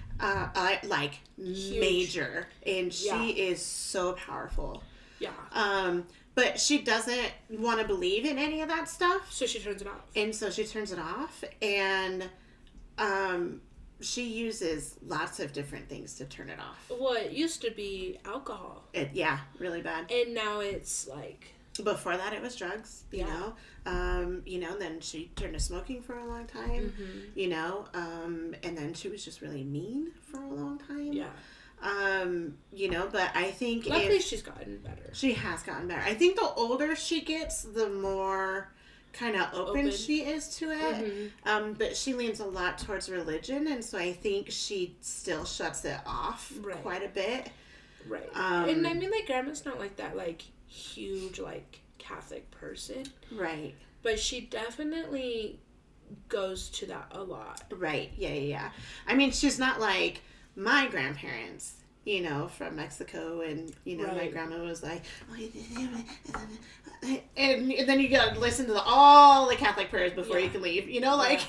Huge. Major. And she is so powerful. Yeah. But she doesn't want to believe in any of that stuff. So she turns it off. And so she turns it off. And she uses lots of different things to turn it off. Well, it used to be alcohol. Really bad. And now it's like... Before that, it was drugs, you know. Then she turned to smoking for a long time, and then she was just really mean for a long time. Yeah. But I think luckily she's gotten better. She has gotten better. I think the older she gets, the more kind of open she is to it. Mm-hmm. But she leans a lot towards religion, and so I think she still shuts it off quite a bit. Right. And I mean, like, Grandma's not like that, like, huge, like, Catholic person. Right. But she definitely goes to that a lot. Right. Yeah. I mean, she's not like my grandparents, from Mexico, and, my grandma was like, and then you gotta listen to all the Catholic prayers before you can leave, like.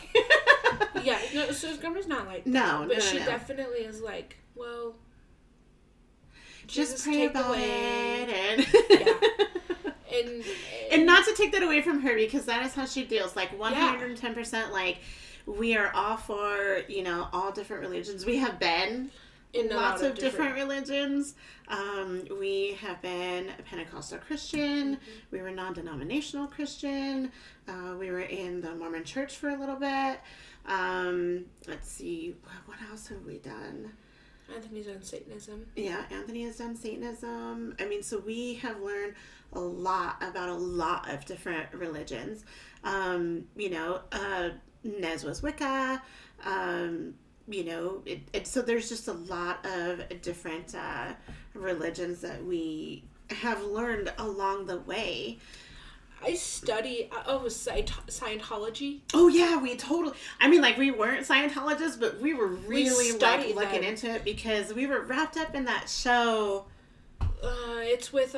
Yeah, no, so Grandma's not like that. No, but she definitely is like, well, just pray about it, and not to take that away from her, because that is how she deals. Like 110%. Like, we are all for all different religions. We have been in lots of different religions. We have been a Pentecostal Christian. Mm-hmm. We were non-denominational Christian. We were in the Mormon Church for a little bit. Let's see, what else have we done? Anthony's done Satanism. Yeah, Anthony has done Satanism. I mean, so we have learned a lot about a lot of different religions. Nez was Wicca. So there's just a lot of different religions that we have learned along the way. I study Scientology. Oh yeah, we weren't Scientologists, but we were really looking into it because we were wrapped up in that show. It's with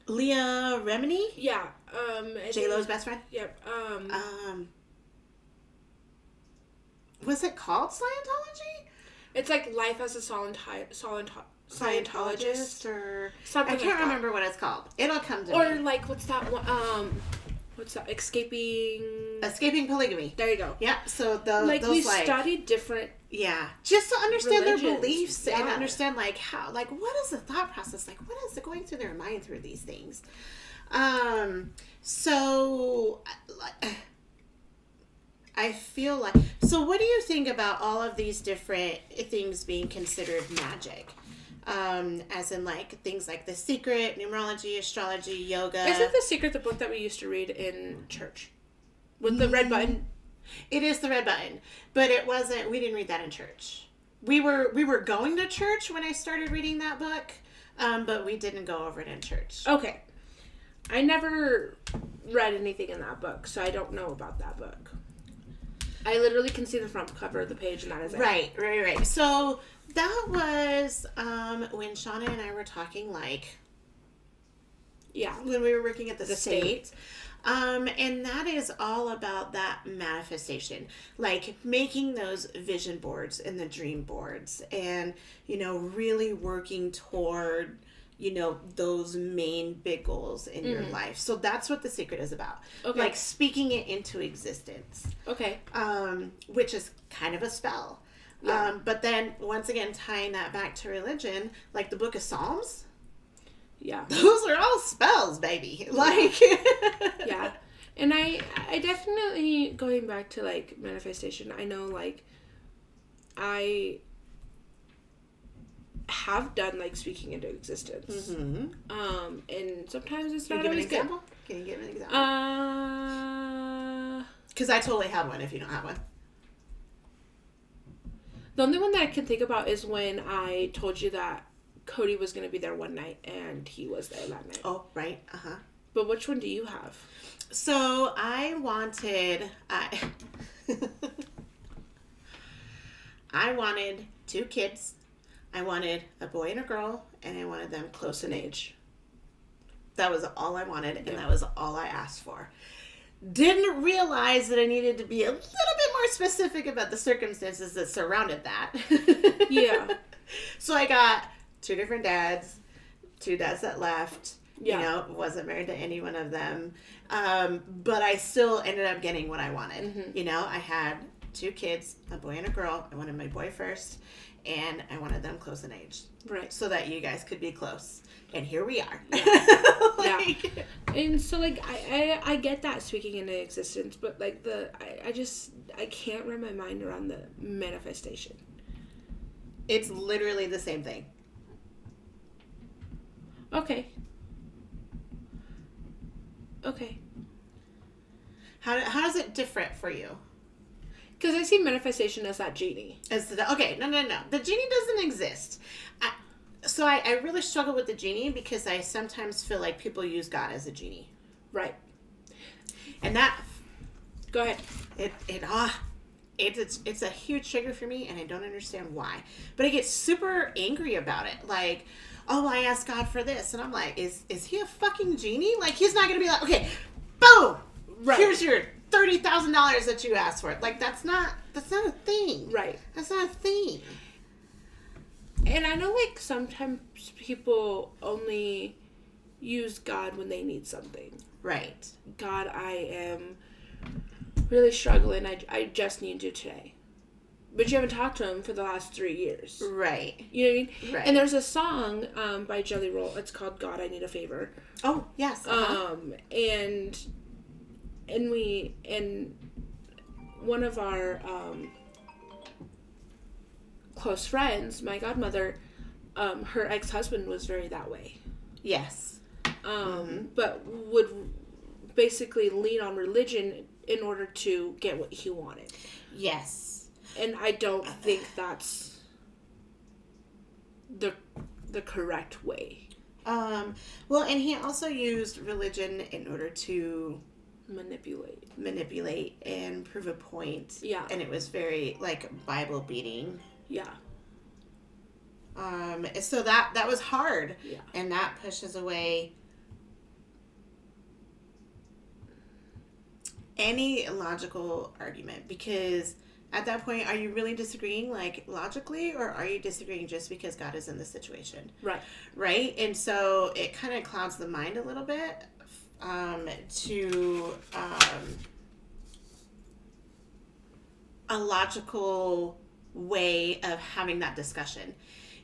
Leah Remini. Yeah. J-Lo's best friend. Yep. Was it called Scientology? It's like Life as a Scientologist or something. I can't remember what it's called. It'll come to me. Or like, what's that one? What's that? Escaping Polygamy. There you go. Yeah. So we studied different. Yeah. Just to understand their beliefs and understand how what is the thought process, what is going through their mind through these things. So I feel like. So what do you think about all of these different things being considered magic? As in things like The Secret, numerology, astrology, yoga. Isn't The Secret the book that we used to read in church? With the red button? It is the red button. But it wasn't, we didn't read that in church. We were going to church when I started reading that book, but we didn't go over it in church. Okay. I never read anything in that book, so I don't know about that book. I literally can see the front cover of the page, and that is it. Right. So that was when Shauna and I were talking, when we were working at the state. And that is all about that manifestation, making those vision boards and the dream boards, and really working toward those main big goals in your life. So that's what The Secret is about. Okay. Like speaking it into existence. Okay. Which is kind of a spell. Yeah. But then once again, tying that back to religion, like the Book of Psalms. Yeah. Those are all spells, baby. Like. Yeah. And I definitely, going back to like manifestation, I know like I have done like speaking into existence. Mm-hmm. And sometimes it's Can not you give always an example? good. Can you give an example? Because I totally have one if you don't have one. The only one that I can think about is when I told you that Cody was going to be there one night and he was there that night. Oh, right. Uh-huh. But which one do you have? So I wanted two kids. I wanted a boy and a girl, and I wanted them close in age. That was all I wanted, and that was all I asked for. Didn't realize that I needed to be a little bit more specific about the circumstances that surrounded that. Yeah. So I got two different dads, two dads that left. Yeah. Wasn't married to any one of them. But I still ended up getting what I wanted. Mm-hmm. I had two kids, a boy and a girl. I wanted my boy first, and I wanted them close in age. Right. So that you guys could be close. And here we are. Yeah. And so, like, I get that speaking into existence, but, like, I can't wrap my mind around the manifestation. It's literally the same thing. Okay. How is it different for you? Because I see manifestation as that genie. No. The genie doesn't exist. So I really struggle with the genie because I sometimes feel like people use God as a genie. Right. And that... Go ahead. It's a huge trigger for me, and I don't understand why. But I get super angry about it. Like, oh, I asked God for this. And I'm like, is he a fucking genie? Like, he's not going to be like, okay, boom! Right. Here's your $30,000 that you asked for. Like, that's not a thing. Right. That's not a thing. And I know, like, sometimes people only use God when they need something. Right. God, I am really struggling. I just need you today. But you haven't talked to him for the last 3 years. Right. You know what I mean? Right. And there's a song by Jelly Roll. It's called God, I Need a Favor. Oh, yes. Uh-huh. And one of our close friends, my godmother, her ex-husband was very that way. Yes. But would basically lean on religion in order to get what he wanted. Yes. And I don't think that's the correct way. Well, and he also used religion in order to manipulate and prove a point. Yeah. And it was very, like, Bible beating. Yeah. So that was hard. Yeah. And that pushes away any logical argument, because at that point, are you really disagreeing, like, logically, or are you disagreeing just because God is in the situation? Right. Right? And so it kind of clouds the mind a little bit to a logical way of having that discussion.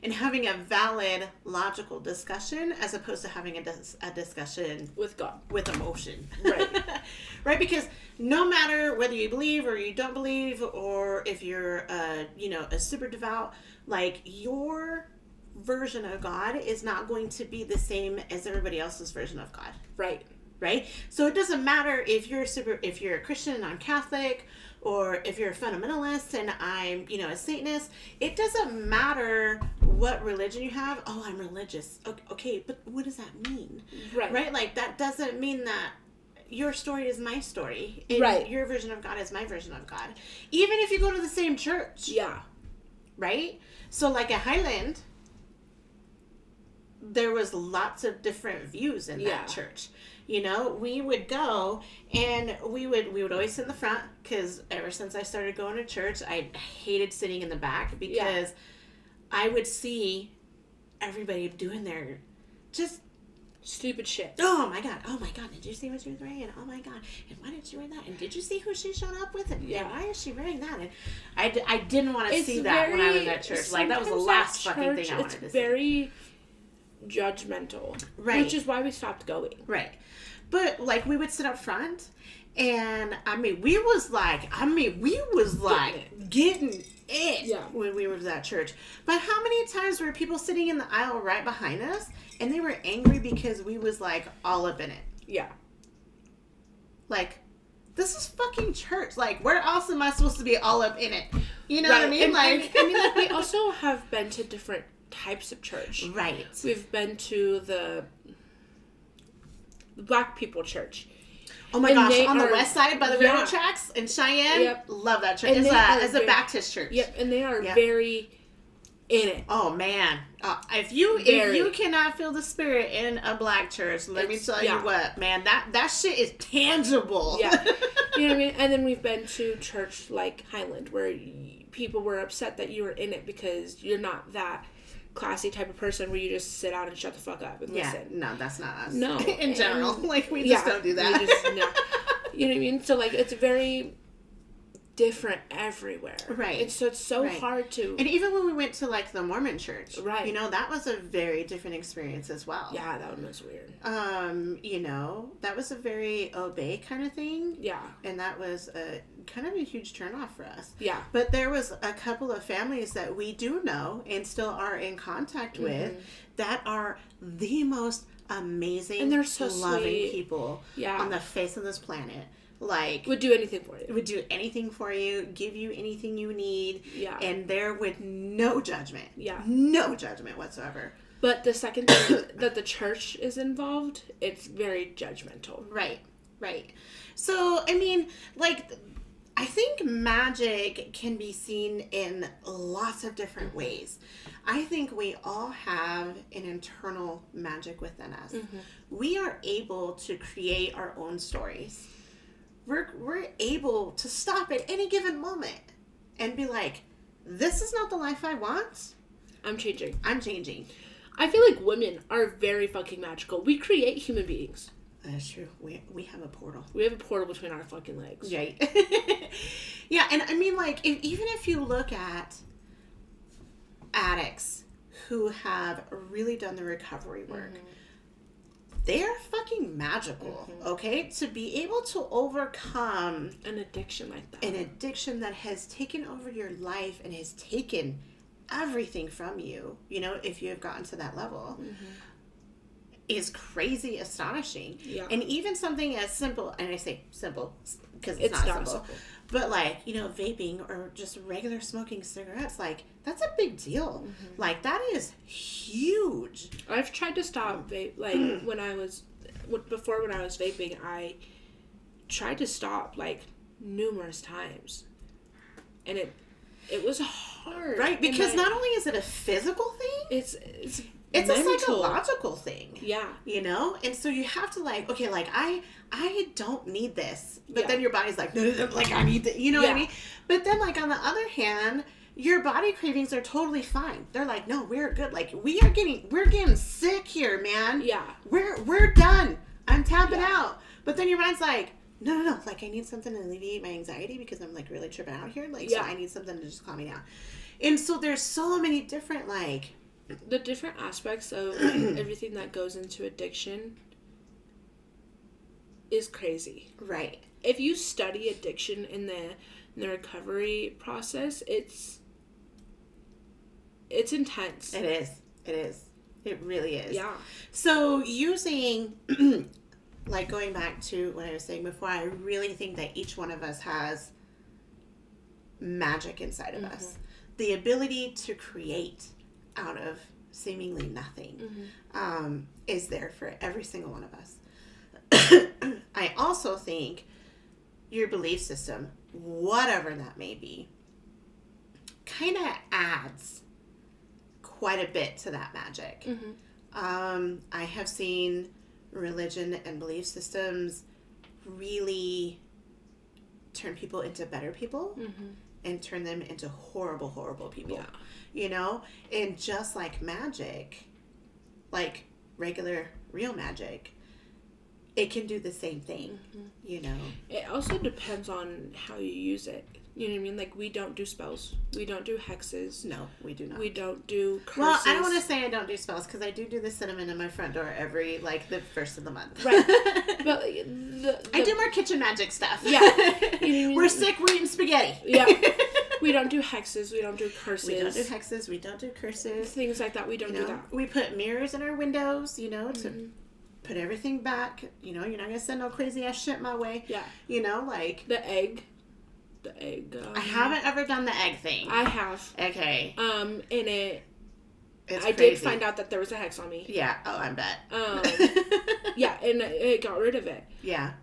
And having a valid, logical discussion as opposed to having a discussion with God. With emotion. Right. Right? Because no matter whether you believe or you don't believe, or if you're, a super devout, like, your version of God is not going to be the same as everybody else's version of God. Right. Right? So it doesn't matter if you're a Christian and I'm Catholic, or if you're a fundamentalist and I'm, a Satanist. It doesn't matter what religion you have. Oh, I'm religious. Okay, but what does that mean? Right. Right? Like, that doesn't mean that your story is my story. And right. Your version of God is my version of God. Even if you go to the same church. Yeah. Right? So, like, at Highland, there was lots of different views in that church. We would go and we would always sit in the front, because ever since I started going to church, I hated sitting in the back because I would see everybody doing their just stupid shit. Oh my god, did you see what she was wearing? And oh my god, and why did she wear that? And did you see who she showed up with? And why is she wearing that? And I didn't want to see that when I was at church. Like, that was the last fucking thing I wanted to see. It's very judgmantol. Right. Which is why we stopped going. Right. But, like, we would sit up front, and, we was getting it when we were at church. But how many times were people sitting in the aisle right behind us, and they were angry because we was, like, all up in it? Yeah. Like, this is fucking church. Like, where else am I supposed to be all up in it? You know what I mean? And, like, we also have been to different types of church. Right. We've been to the Black people church. Oh my gosh, on the west side by the railroad tracks in Cheyenne? Yep. Love that church. It's a Baptist church. Yep, and they are very in it. Oh man. If you cannot feel the spirit in a Black church, let me tell you what, man, that shit is tangible. Yeah. You know what I mean? And then we've been to church like Highland where people were upset that you were in it because you're not that classy type of person where you just sit out and shut the fuck up and listen. No, that's not us. No. In general. Like, we just don't do that. You know what I mean? So, like, it's very different everywhere. Right. And so it's so hard to... And even when we went to, like, the Mormon church. Right. You know, that was a very different experience as well. Yeah, that one was weird. You know, that was a very obey kind of thing. Yeah. And that was a kind of a huge turnoff for us. Yeah. But there was a couple of families that we do know and still are in contact with that are the most amazing, and they're so loving sweet people on the face of this planet. Like, would do anything for you. Would do anything for you, give you anything you need. Yeah. And there with no judgment. Yeah. No judgment whatsoever. But the second thing that the church is involved, it's very judgmental. Right. Right. So, I mean, like, I think magic can be seen in lots of different ways. I think we all have an internal magic within us. We are able to create our own stories. We're able to stop at any given moment and be like, this is not the life I want. I'm changing. I feel like women are very fucking magical. We create human beings. That's true. We have a portal. We have a portal between our fucking legs. Right. Yeah, and I mean, like, even if you look at addicts who have really done the recovery work, they're fucking magical, okay? To be able to overcome an addiction like that. An addiction that has taken over your life and has taken everything from you, you know, if you have gotten to that level, is crazy astonishing. Yeah. And even something as simple, and I say simple because it's not simple, but like, you know, vaping or just regular smoking cigarettes, like, that's a big deal. Like, that is huge. I've tried to stop vape, like, when I was vaping, I tried to stop, like, numerous times. And it was hard. Right, because not only is it a physical thing, it's a mental. psychological thing. Yeah. You know? And so you have to, like, okay, like, I don't need this. But then your body's like, no, like, I need this. You know what I mean? But then, like, on the other hand, your body cravings are totally fine. They're like, no, we're good. Like, we're getting sick here, man. Yeah. We're done. I'm tapping out. But then your mind's like, no. Like, I need something to alleviate my anxiety because I'm, like, really tripping out here. Like, so I need something to just calm me down. And so there's so many different, like... The different aspects of everything that goes into addiction is crazy. Right. If you study addiction in the recovery process, it's intense. It is. It really is. Yeah. So using, like, going back to what I was saying before, I really think that each one of us has magic inside of us. The ability to create out of seemingly nothing is there for every single one of us. I also think your belief system, whatever that may be, kind of adds quite a bit to that magic. I have seen religion and belief systems really turn people into better people and turn them into horrible, horrible people. Yeah. You know? And just like magic, like, regular real magic, it can do the same thing, you know. It also depends on how you use it. You know what I mean? Like, we don't do spells. We don't do hexes. No, we do not. We don't do curses. Well, I don't want to say I don't do spells, because I do the cinnamon in my front door every, like, the first of the month. Right. But I do more kitchen magic stuff. Yeah. You know what I mean? We're sick, we're eating spaghetti. Yeah. We don't do hexes. We don't do curses. We don't do hexes. We don't do curses. Things like that. We don't do that. We put mirrors in our windows, you know, to put everything back. You know, you're not going to send no crazy ass shit my way. Yeah. You know, like... The egg. I haven't ever done the egg thing. I have. Okay. And I crazy. did find out that there was a hex on me. Yeah. Oh, I bet. Yeah, and it got rid of it. Yeah.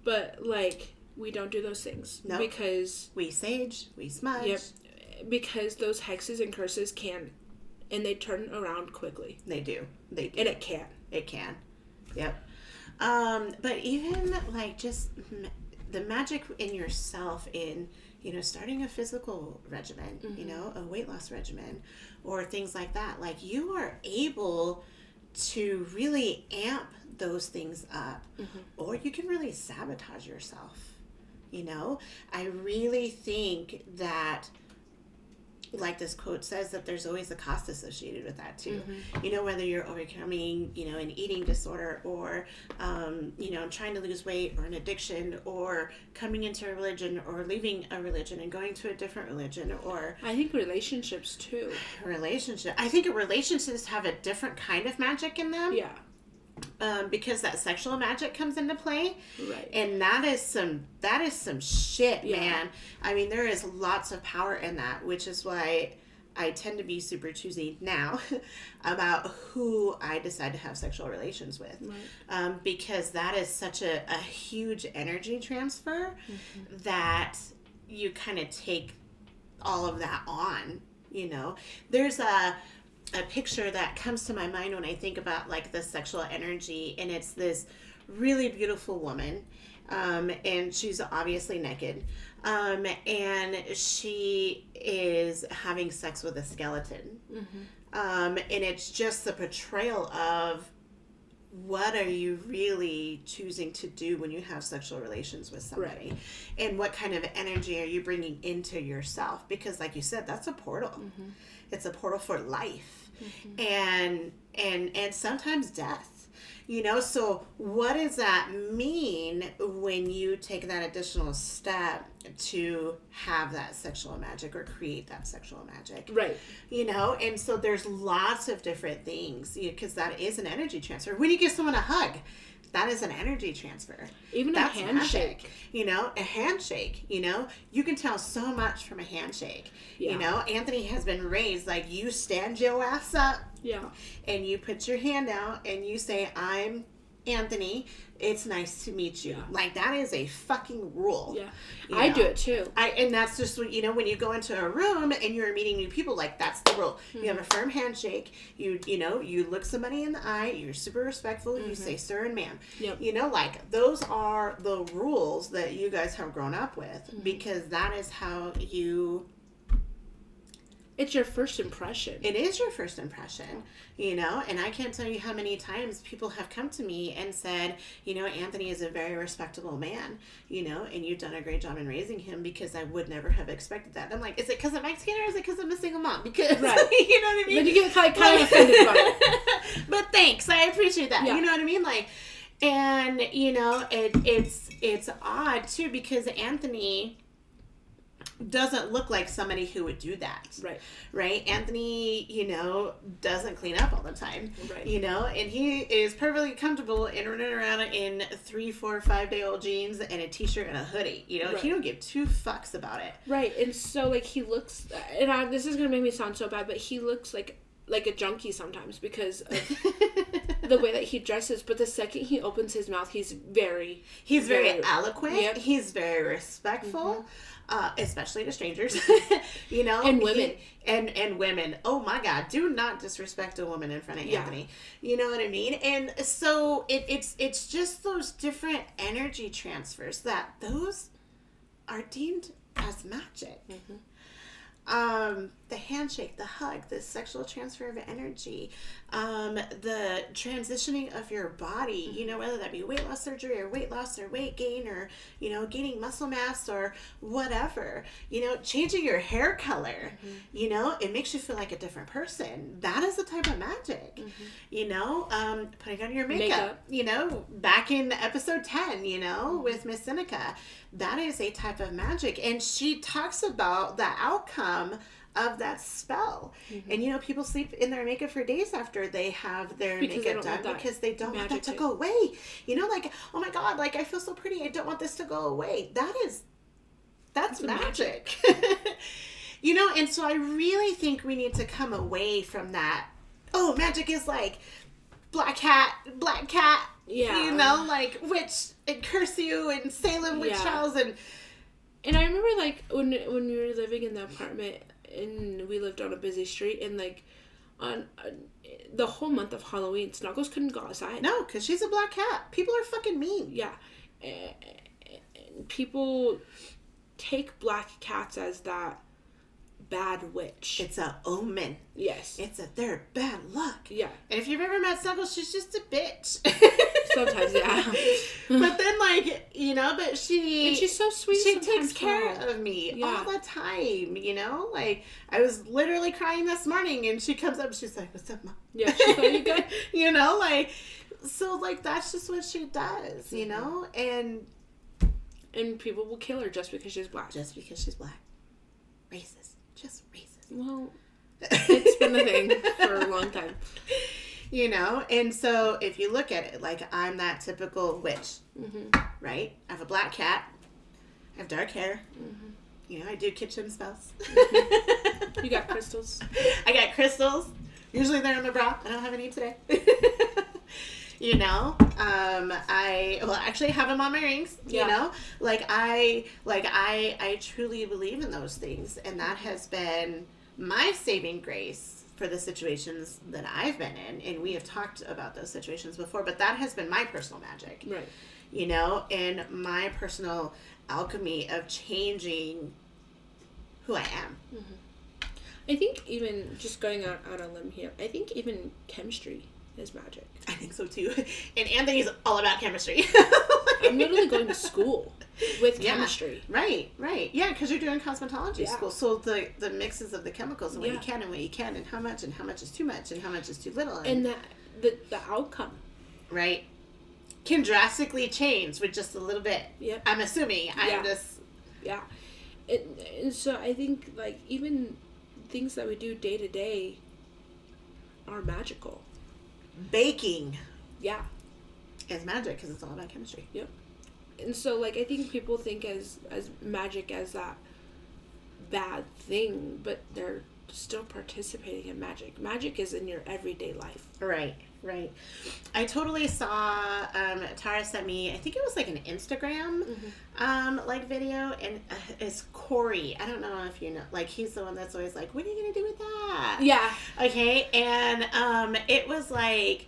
But, like, we don't do those things. No. Nope. Because... We sage. We smudge. Yep. Because those hexes and curses can... And they turn around quickly. They do. They do. And it can. It can. Yep. But even, like, just... the magic in yourself in, you know, starting a physical regimen, you know, a weight loss regimen, or things like that. Like, you are able to really amp those things up, or you can really sabotage yourself, you know? I really think that, like this quote says, that there's always a cost associated with that too. You know, whether you're overcoming, you know, an eating disorder, or, you know, trying to lose weight, or an addiction, or coming into a religion, or leaving a religion and going to a different religion, or... I think relationships too. I think relationships have a different kind of magic in them. Yeah. Because that sexual magic comes into play. Right. And that is some shit, man. I mean, there is lots of power in that, which is why I tend to be super choosy now about who I decide to have sexual relations with. Right. Because that is such a huge energy transfer that you kind of take all of that on, you know. There's a picture that comes to my mind when I think about, like, the sexual energy, and it's this really beautiful woman, and she's obviously naked, and she is having sex with a skeleton, and it's just the portrayal of what are you really choosing to do when you have sexual relations with somebody, and what kind of energy are you bringing into yourself, because, like you said, that's a portal. It's a portal for life, and sometimes death, you know. So what does that mean when you take that additional step to have that sexual magic, or create that sexual magic, right? You know. And so there's lots of different things, because that is an energy transfer. When you give someone a hug, that is an energy transfer. Even that's a handshake. Magic, you know, a handshake, you know, you can tell so much from a handshake. Yeah. You know, Anthony has been raised, like, you stand your ass up. Yeah. And you put your hand out and you say, I'm Anthony. It's nice to meet you. Yeah. Like, that is a fucking rule. Yeah. I do it too. And that's just what, you know, when you go into a room and you're meeting new people, like, that's the rule. You have a firm handshake. You know, you look somebody in the eye. You're super respectful. You say sir and ma'am. Yep. You know, like, those are the rules that you guys have grown up with, because that is how you... It's your first impression. It is your first impression, you know, and I can't tell you how many times people have come to me and said, you know, Anthony is a very respectable man, you know, and you've done a great job in raising him, because I would never have expected that. And I'm like, is it because I'm Mexican, or is it because I'm a single mom? Because, right. You know what I mean? Then you get kind of offended by it. But thanks, I appreciate that. Yeah. You know what I mean? Like, and, you know, it's odd, too, because Anthony doesn't look like somebody who would do that. Right? Anthony, you know, doesn't clean up all the time. Right. You know, and he is perfectly comfortable in running around in 3, 4, 5-day-old jeans and a t-shirt and a hoodie. You know, he don't give 2 fucks about it. Right. And so, like, he looks, and this is going to make me sound so bad, but he looks like a junkie sometimes because of the way that he dresses. But the second he opens his mouth, he's very eloquent. Yep. He's very respectful. Especially to strangers, you know, and women, and women. Oh my God, do not disrespect a woman in front of Anthony. You know what I mean? And so it's just those different energy transfers that those are deemed as magic. the handshake, the hug, the sexual transfer of energy, the transitioning of your body, you know, whether that be weight loss surgery or weight loss or weight gain or, you know, gaining muscle mass or whatever, you know, changing your hair color, you know, it makes you feel like a different person. That is a type of magic, you know, putting on your makeup, you know, back in episode 10, you know, with Miss Seneca, that is a type of magic. And she talks about the outcome of that spell. And, you know, people sleep in their makeup for days after they have their makeup done because they don't want that to go away. You know, like, oh my God, like, I feel so pretty. I don't want this to go away. That's magic. You know, and so I really think we need to come away from that. Oh, magic is like black cat, you know, like witch and curse you and Salem witch trials and I remember like when we were living in the apartment and we lived on a busy street and like on the whole month of Halloween, Snuggles couldn't go outside. No, because she's a black cat. People are fucking mean. Yeah. And people take black cats as that bad witch. It's a omen. Yes. They're bad luck. Yeah. And if you've ever met Snuggles, she's just a bitch. Sometimes, yeah. But then, like, you know, but she's so sweet. She takes care of me all the time, you know? Like, I was literally crying this morning, and she comes up, she's like, what's up, Mom? Yeah, she's like, you good? You know, like, so, like, that's just what she does, you know? And people will kill her just because she's black. Just because she's black. Racist. Just racist. Well, it's been a thing for a long time. You know, and so if you look at it, like, I'm that typical witch, right? I have a black cat. I have dark hair. You know, I do kitchen spells. You got crystals. I got crystals. Usually they're in my bra. I don't have any today. You know, I actually have them on my rings. You know, I truly believe in those things, and that has been my saving grace for the situations that I've been in. And we have talked about those situations before, but that has been my personal magic, right? You know, and my personal alchemy of changing who I am. I think even just going out on a limb here, I think even chemistry is magic. I think so too. And Anthony's all about chemistry. I'm literally going to school with chemistry. Right. Yeah, because you're doing cosmetology school. So the mixes of the chemicals and what you can and how much is too much and how much is too little. And the outcome. Right. Can drastically change with just a little bit. Yeah. I'm assuming. I'm just... Yeah. And so I think, like, even things that we do day to day are magical. Baking. Yeah. Is magic because it's all about chemistry. Yep. And so, like, I think people think as magic as that bad thing, but they're still participating in magic. Magic is in your everyday life. Right. I totally saw, Tara sent me, I think it was like an Instagram, like video, and it's Corey. I don't know if you know, like, he's the one that's always like, what are you going to do with that? Yeah. Okay. And, it was like,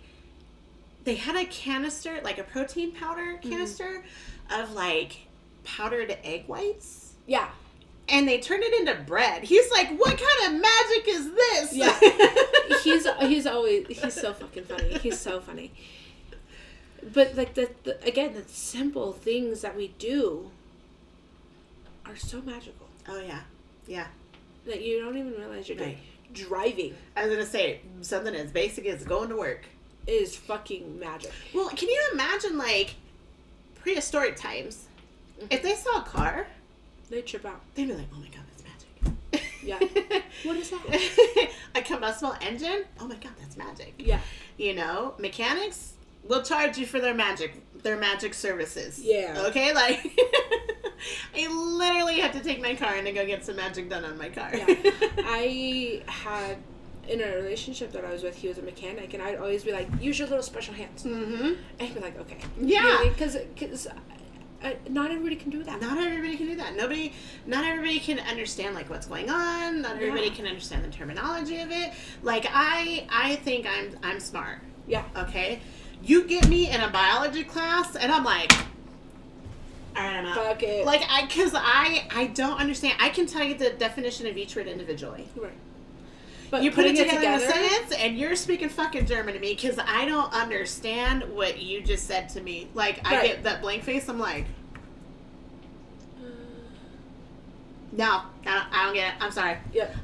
they had a canister, like a protein powder canister of like powdered egg whites. Yeah. And they turned it into bread. He's like, what kind of magic is this? Yeah. he's so fucking funny. He's so funny. But like the simple things that we do are so magical. Oh yeah. Yeah. That you don't even realize you're doing. Driving. I was gonna say something as basic as going to work is fucking magic. Well, can you imagine like prehistoric times? If they saw a car, they trip out. They'd be like, oh my God, that's magic. Yeah. What is that? A combustible engine? Oh my God, that's magic. Yeah. You know, mechanics will charge you for their magic services. Yeah. Okay? Like, I literally had to take my car in to go get some magic done on my car. Yeah. I had, in a relationship that I was with, he was a mechanic, and I'd always be like, use your little special hands. Mm-hmm. And he'd be like, okay. Yeah. Because not everybody can do that. Not everybody can do that. Not everybody can understand like what's going on. Not everybody can understand the terminology of it. Like I think I'm smart. Yeah. Okay. You get me in a biology class, and I'm like, All right, I'm out. Fuck it. Like, because I don't understand. I can tell you the definition of each word individually. Right. But you put it together in a sentence, and you're speaking fucking German to me because I don't understand what you just said to me. Like, I get that blank face. I'm like, no, I don't get it. I'm sorry. Yep.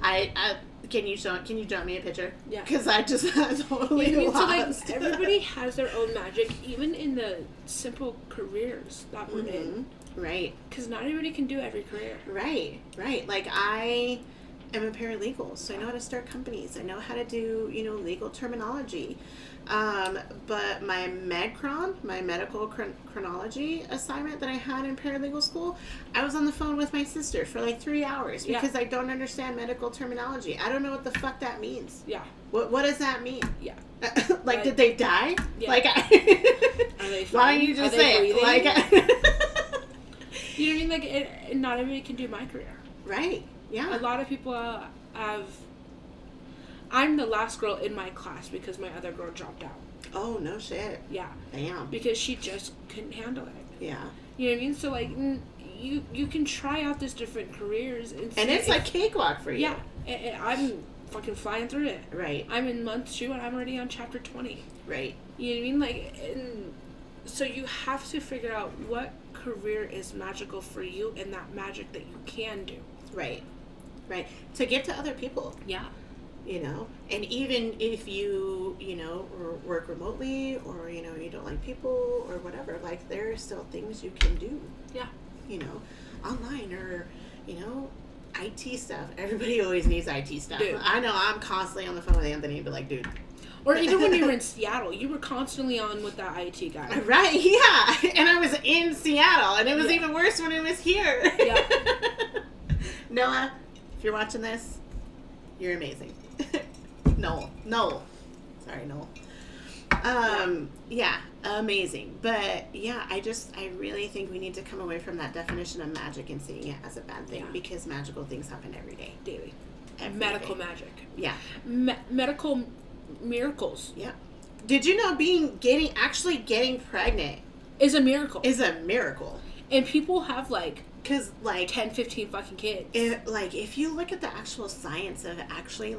Can you draw me a picture? Yeah. Because I totally lost. So, like, everybody has their own magic, even in the simple careers that we're in. Right. Because not everybody can do every career. Right. Like, I am a paralegal, so I know how to start companies. I know how to do, legal terminology. But my medical chronology assignment that I had in paralegal school, I was on the phone with my sister for like 3 hours because I don't understand medical terminology. I don't know what the fuck that means. Yeah. What does that mean? Yeah. like, did they die? Yeah. Like, are they fine? why don't you just say it? Like, you know what I mean? Like, not everybody can do my career. Right. Yeah. A lot of people have. I'm the last girl in my class because my other girl dropped out. Oh, no shit. Yeah. Damn. Because she just couldn't handle it. Yeah. You know what I mean? So, like, you can try out these different careers. And it's like cakewalk for you. Yeah. I'm fucking flying through it. Right. I'm in month 2 and I'm already on chapter 20. Right. You know what I mean? Like, and so you have to figure out what career is magical for you and that magic that you can do. Right. To give to other people. Yeah. And even if you work remotely or you don't like people or whatever, like, there are still things you can do. Yeah. Online or IT stuff. Everybody always needs IT stuff. Dude. I know I'm constantly on the phone with Anthony and be like, dude. Or even when you were in Seattle, you were constantly on with that IT guy. Right, yeah. And I was in Seattle, and it was even worse when it was here. Yeah. Noah, if you're watching this, you're amazing. Noel. Sorry, Noel. Yeah, amazing. But yeah, I really think we need to come away from that definition of magic and seeing it as a bad thing because magical things happen every day. Daily. Medical magic. Yeah. Medical miracles. Yeah. Did you know actually getting pregnant is a miracle? And people have like 10, 15 fucking kids. If you look at the actual science of actually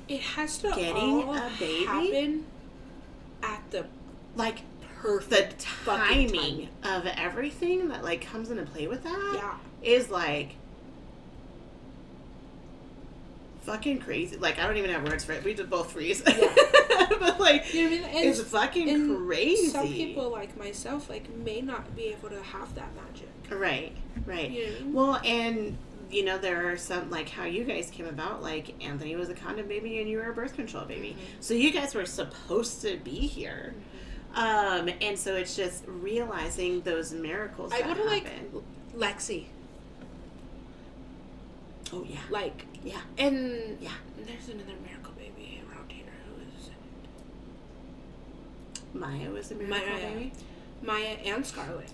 it has to getting a baby happen at the perfect timing of everything that comes into play with that is fucking crazy. I don't even have words for it. We did both freeze. Yeah. But you know what I mean? It's fucking crazy. Some people like myself may not be able to have that magic. Right. You know what I mean? Well, and there are some how you guys came about. Anthony was a condom baby and you were a birth control baby. Mm-hmm. So you guys were supposed to be here. Mm-hmm. And so it's just realizing those miracles that happen. Lexi. Oh yeah. Yeah. And there's another miracle baby around here who is Maya was a miracle baby. Maya and Scarlett.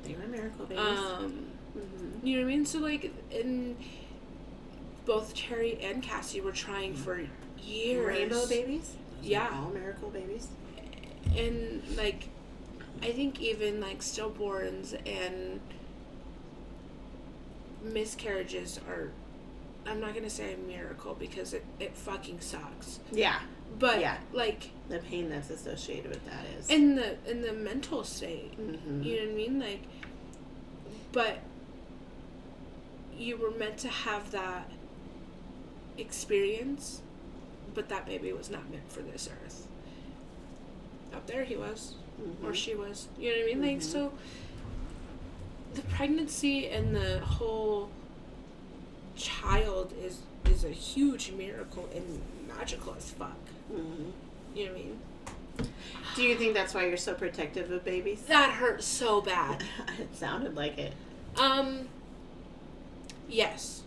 They were miracle babies. Mm-hmm. You know what I mean? So in both Terry and Cassie were trying for years. Rainbow babies? Yeah. All miracle babies. And I think even stillborns and miscarriages are, I'm not gonna say a miracle because it fucking sucks. Yeah. But the pain that's associated with that is in the mental state. Mm-hmm. You know what I mean? But you were meant to have that experience, but that baby was not meant for this earth. Up there he was, or she was. You know what I mean? So the pregnancy and the whole child is a huge miracle and magical as fuck. Mm-hmm. You know what I mean? Do you think that's why you're so protective of babies? That hurt so bad. It sounded like it. Yes.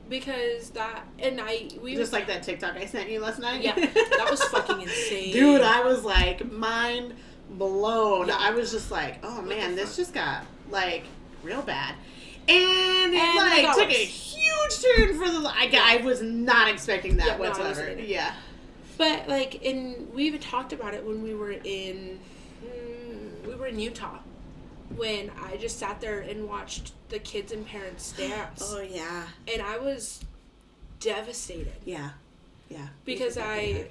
Because we just like that TikTok I sent you last night? Yeah. That was fucking insane. Dude, I was mind blown. Yeah. I was just oh man, this just got real bad. And it took a huge turn for the I was not expecting that whatsoever. Yeah. But we even talked about it when we were in Utah. when I just sat there and watched the kids and parents dance. Oh, yeah. And I was devastated. Yeah. Yeah. Because I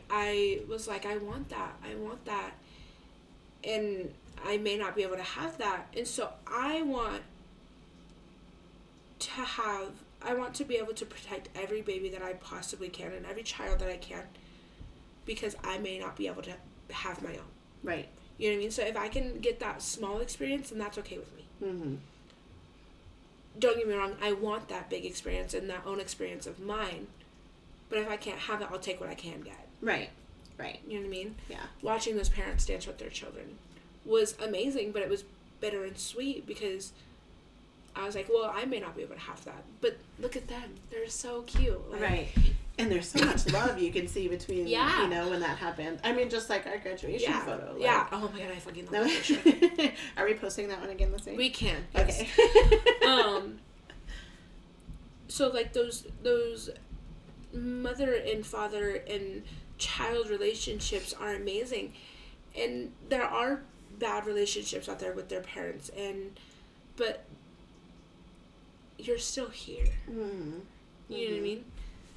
was like, I want that. And I may not be able to have that. And so I want to be able to protect every baby that I possibly can and every child that I can, because I may not be able to have my own. Right. You know what I mean? So if I can get that small experience, then that's okay with me. Mm-hmm. Don't get me wrong, I want that big experience and that own experience of mine. But if I can't have it, I'll take what I can get. Right. Right. You know what I mean? Yeah. Watching those parents dance with their children was amazing, but it was bitter and sweet because I was like, well, I may not be able to have that, but look at them. They're so cute. Like, right. And there's so much love you can see between, yeah. you know, when that happened. I mean, just like our graduation photo. Like, yeah. Oh my God, I fucking love that picture. Are we posting that one again this week? We can. Yes. Okay. So like those mother and father and child relationships are amazing, and there are bad relationships out there with their parents, but you're still here. Mm-hmm. You know what I mean?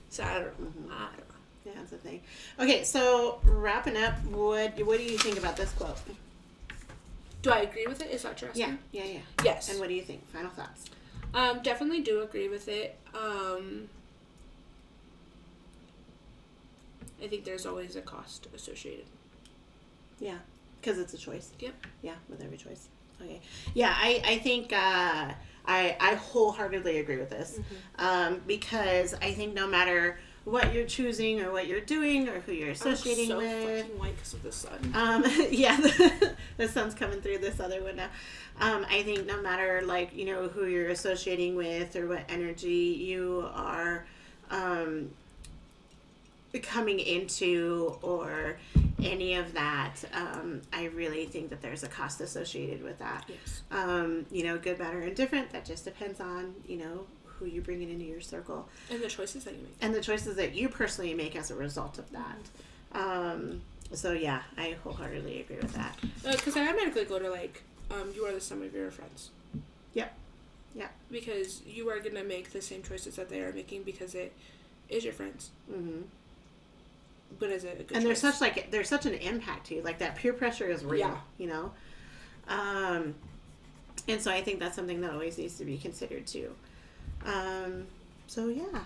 So I don't know. Mm-hmm. I don't know. Yeah, that's the thing. Okay, so wrapping up, what do you think about this quote? Do I agree with it? Is that true? Yeah. Yes. And what do you think? Final thoughts? Definitely do agree with it. I think there's always a cost associated. Yeah, because it's a choice. Yep. Yeah, with every choice. Okay. Yeah, I think I wholeheartedly agree with this. Mm-hmm. Because I think no matter what you're choosing or what you're doing or who you're associating with. I'm so fucking white because of the sun. Yeah, the sun's coming through this other window. I think no matter, like, you know, who you're associating with or what energy you are coming into or any of that, I really think that there's a cost associated with that. Yes. You know, good, bad, or indifferent, that just depends on, you know, who you're bringing into your circle. And the choices that you make. And the choices that you personally make as a result of that. So, yeah, I wholeheartedly agree with that. Because I automatically go to, like, you are the sum of your friends. Yep. Yeah. Because you are going to make the same choices that they are making because it is your friends. Mm-hmm. But is it a good and choice? there's such an impact to you. Like, that peer pressure is real, you know? And so I think that's something that always needs to be considered, too. So yeah.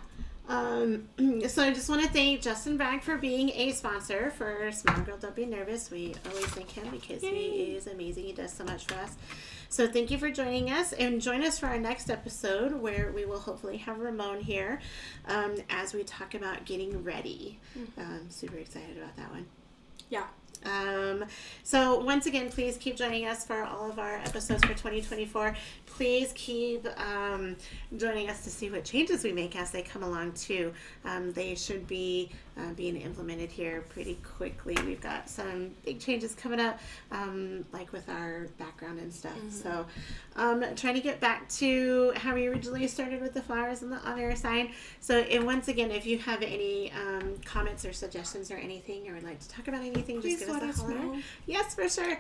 So I just want to thank Justin Bragg for being a sponsor for Smile Girl Don't Be Nervous. We always thank him because he is amazing. He does so much for us. So thank you for joining us, and join us for our next episode where we will hopefully have Ramon here as we talk about getting ready. Super excited about that one. Yeah. So once again, please keep joining us for all of our episodes for 2024. Please keep joining us to see what changes we make as they come along too. They should be being implemented here pretty quickly. We've got some big changes coming up, like with our background and stuff. So trying to get back to how we originally started with the flowers and the on-air sign. So and once again, if you have any comments or suggestions or anything, or would like to talk about anything, please just give us a holler. Yes, for sure.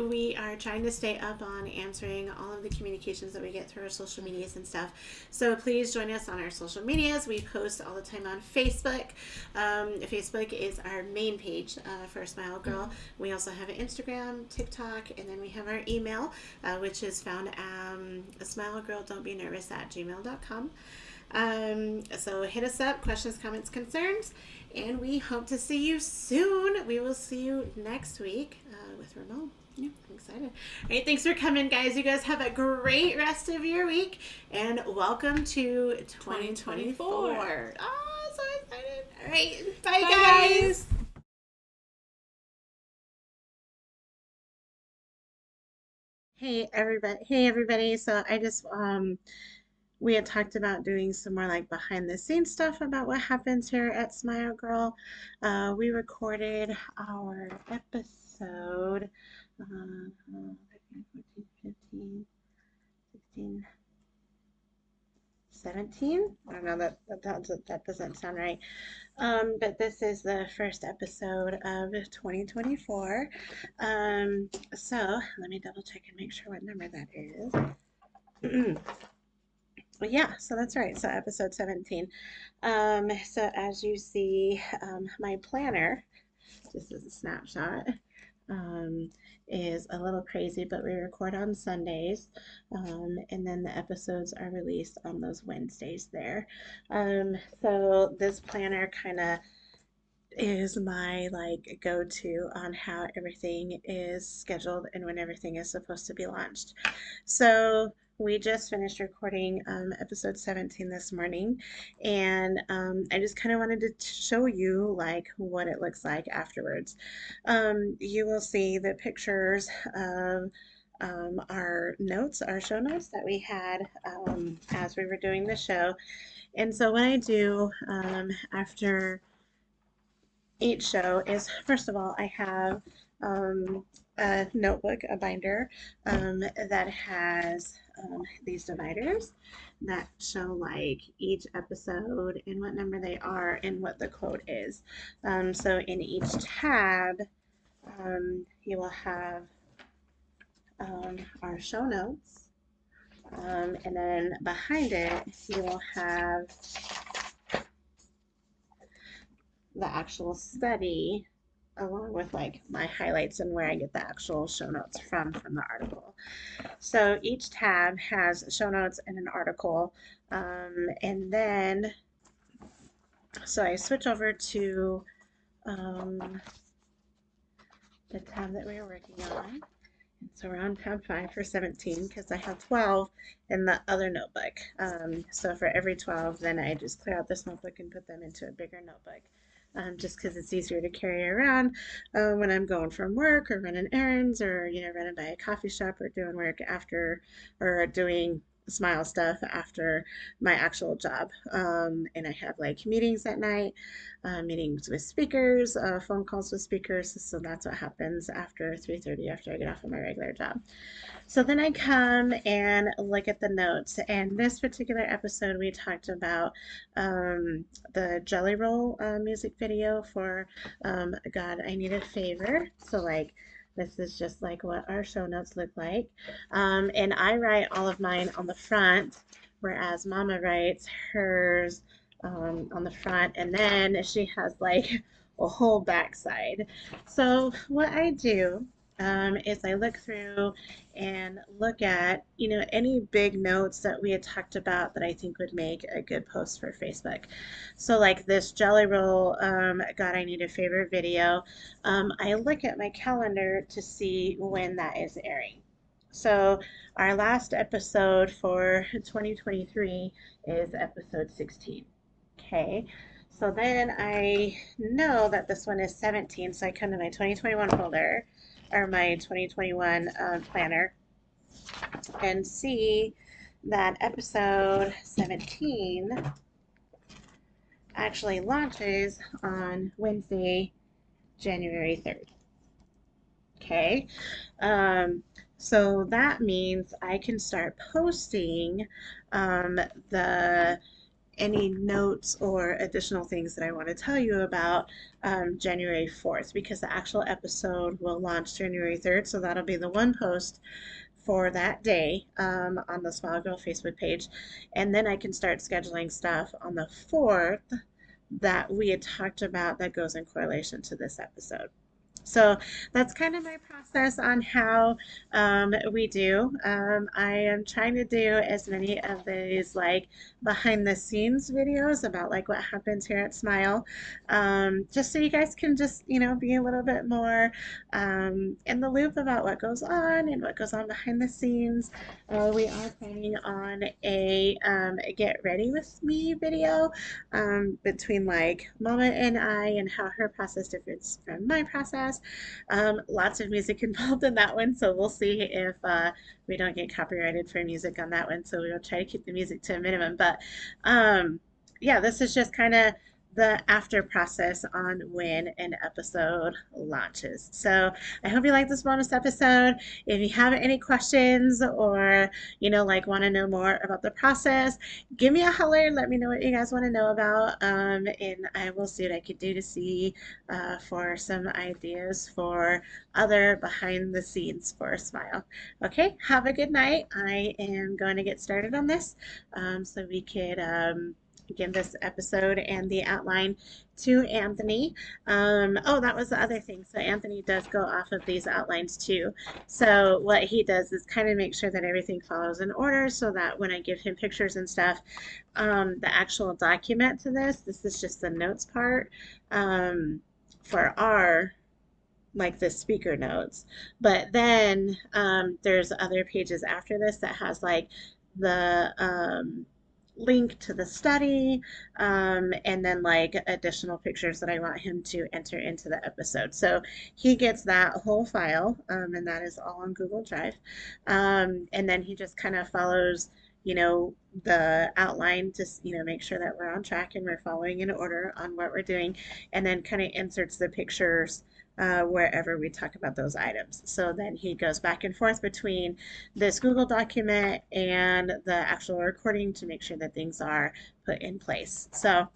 We are trying to stay up on answering all of the communications that we get through our social medias and stuff. So please join us on our social medias. We post all the time on Facebook. Facebook is our main page for Smile Girl. We also have an Instagram, TikTok, and then we have our email, which is found at smilegirldon'tbenervous@gmail.com. So hit us up, questions, comments, concerns, and we hope to see you soon. We will see you next week with Ramon. Yeah, I'm excited. All right, thanks for coming, guys. You guys have a great rest of your week, and welcome to 2024. Oh, so excited. All right, bye guys. Hey everybody. So I just we had talked about doing some more like behind the scenes stuff about what happens here at Smile Girl. We recorded our episode 13, 14, 15, 16, 17. I don't know, that doesn't sound right. But this is the first episode of 2024. So let me double check and make sure what number that is. Yeah, so that's right. So episode 17. So as you see, my planner, just as a snapshot, um, is a little crazy, but we record on Sundays, and then the episodes are released on those Wednesdays there. So this planner kind of is my like go-to on how everything is scheduled and when everything is supposed to be launched. So we just finished recording episode 17 this morning, and I just kind of wanted to show you like what it looks like afterwards. You will see the pictures of our notes, our show notes that we had as we were doing the show. And so what I do after each show is, first of all, I have a notebook, a binder that has these dividers that show like each episode and what number they are and what the quote is. So in each tab, you will have our show notes, and then behind it, you will have the actual study along with like my highlights and where I get the actual show notes from the article. So each tab has show notes and an article, and then so I switch over to the tab that we were working on. And so we're on tab 5 for 17 because I have 12 in the other notebook. So for every 12, then I just clear out this notebook and put them into a bigger notebook. Just because it's easier to carry around when I'm going from work or running errands or running by a coffee shop or doing work after or doing smile stuff after my actual job. And I have like meetings at night, meetings with speakers, phone calls with speakers. So that's what happens after 3:30 after I get off of my regular job. So then I come and look at the notes. And this particular episode, we talked about the Jelly Roll music video for God, I Need a Favor. So, like, this is just like what our show notes look like. And I write all of mine on the front, whereas Mama writes hers on the front. And then she has like a whole backside. So, what I do is I look through and look at, any big notes that we had talked about that I think would make a good post for Facebook. So like this Jelly Roll, God, I Need a Favor video, I look at my calendar to see when that is airing. So our last episode for 2023 is episode 16. Okay. So then I know that this one is 17, so I come to my 2021 folder or my 2021 planner and see that episode 17 actually launches on Wednesday, January 3rd. Okay, so that means I can start posting the any notes or additional things that I want to tell you about January 4th, because the actual episode will launch January 3rd. So that'll be the one post for that day on the Smile Girl Facebook page. And then I can start scheduling stuff on the 4th that we had talked about that goes in correlation to this episode. So that's kind of my process on how we do. I am trying to do as many of these like behind the scenes videos about like what happens here at Smile, just so you guys can just be a little bit more in the loop about what goes on and what goes on behind the scenes. We are planning on a get ready with me video between like Mama and I and how her process differs from my process. Lots of music involved in that one, so we'll see if we don't get copyrighted for music on that one. So we'll try to keep the music to a minimum. But yeah, this is just kind of the after process on when an episode launches. So I hope you like this bonus episode. If you have any questions or, like want to know more about the process, give me a holler. Let me know what you guys want to know about. And I will see what I could do to see for some ideas for other behind the scenes for a smile. Okay, have a good night. I am going to get started on this so we could give this episode and the outline to Anthony. Oh, that was the other thing. So Anthony does go off of these outlines too. So what he does is kind of make sure that everything follows in order so that when I give him pictures and stuff, the actual document to this is just the notes part for our like the speaker notes. But then there's other pages after this that has like the link to the study and then like additional pictures that I want him to enter into the episode. So he gets that whole file and that is all on Google Drive. And then he just kind of follows the outline to make sure that we're on track and we're following in order on what we're doing, and then kind of inserts the pictures wherever we talk about those items. So then he goes back and forth between this Google document and the actual recording to make sure that things are put in place. So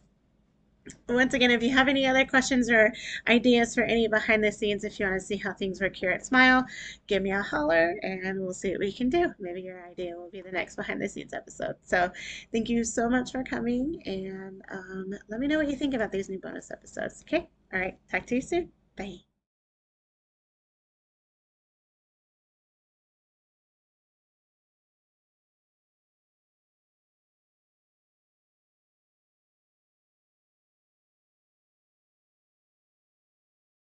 once again, if you have any other questions or ideas for any behind the scenes, if you want to see how things work here at Smile, give me a holler and we'll see what we can do. Maybe your idea will be the next behind the scenes episode. So thank you so much for coming, and let me know what you think about these new bonus episodes. Okay? All right. Talk to you soon. Bye.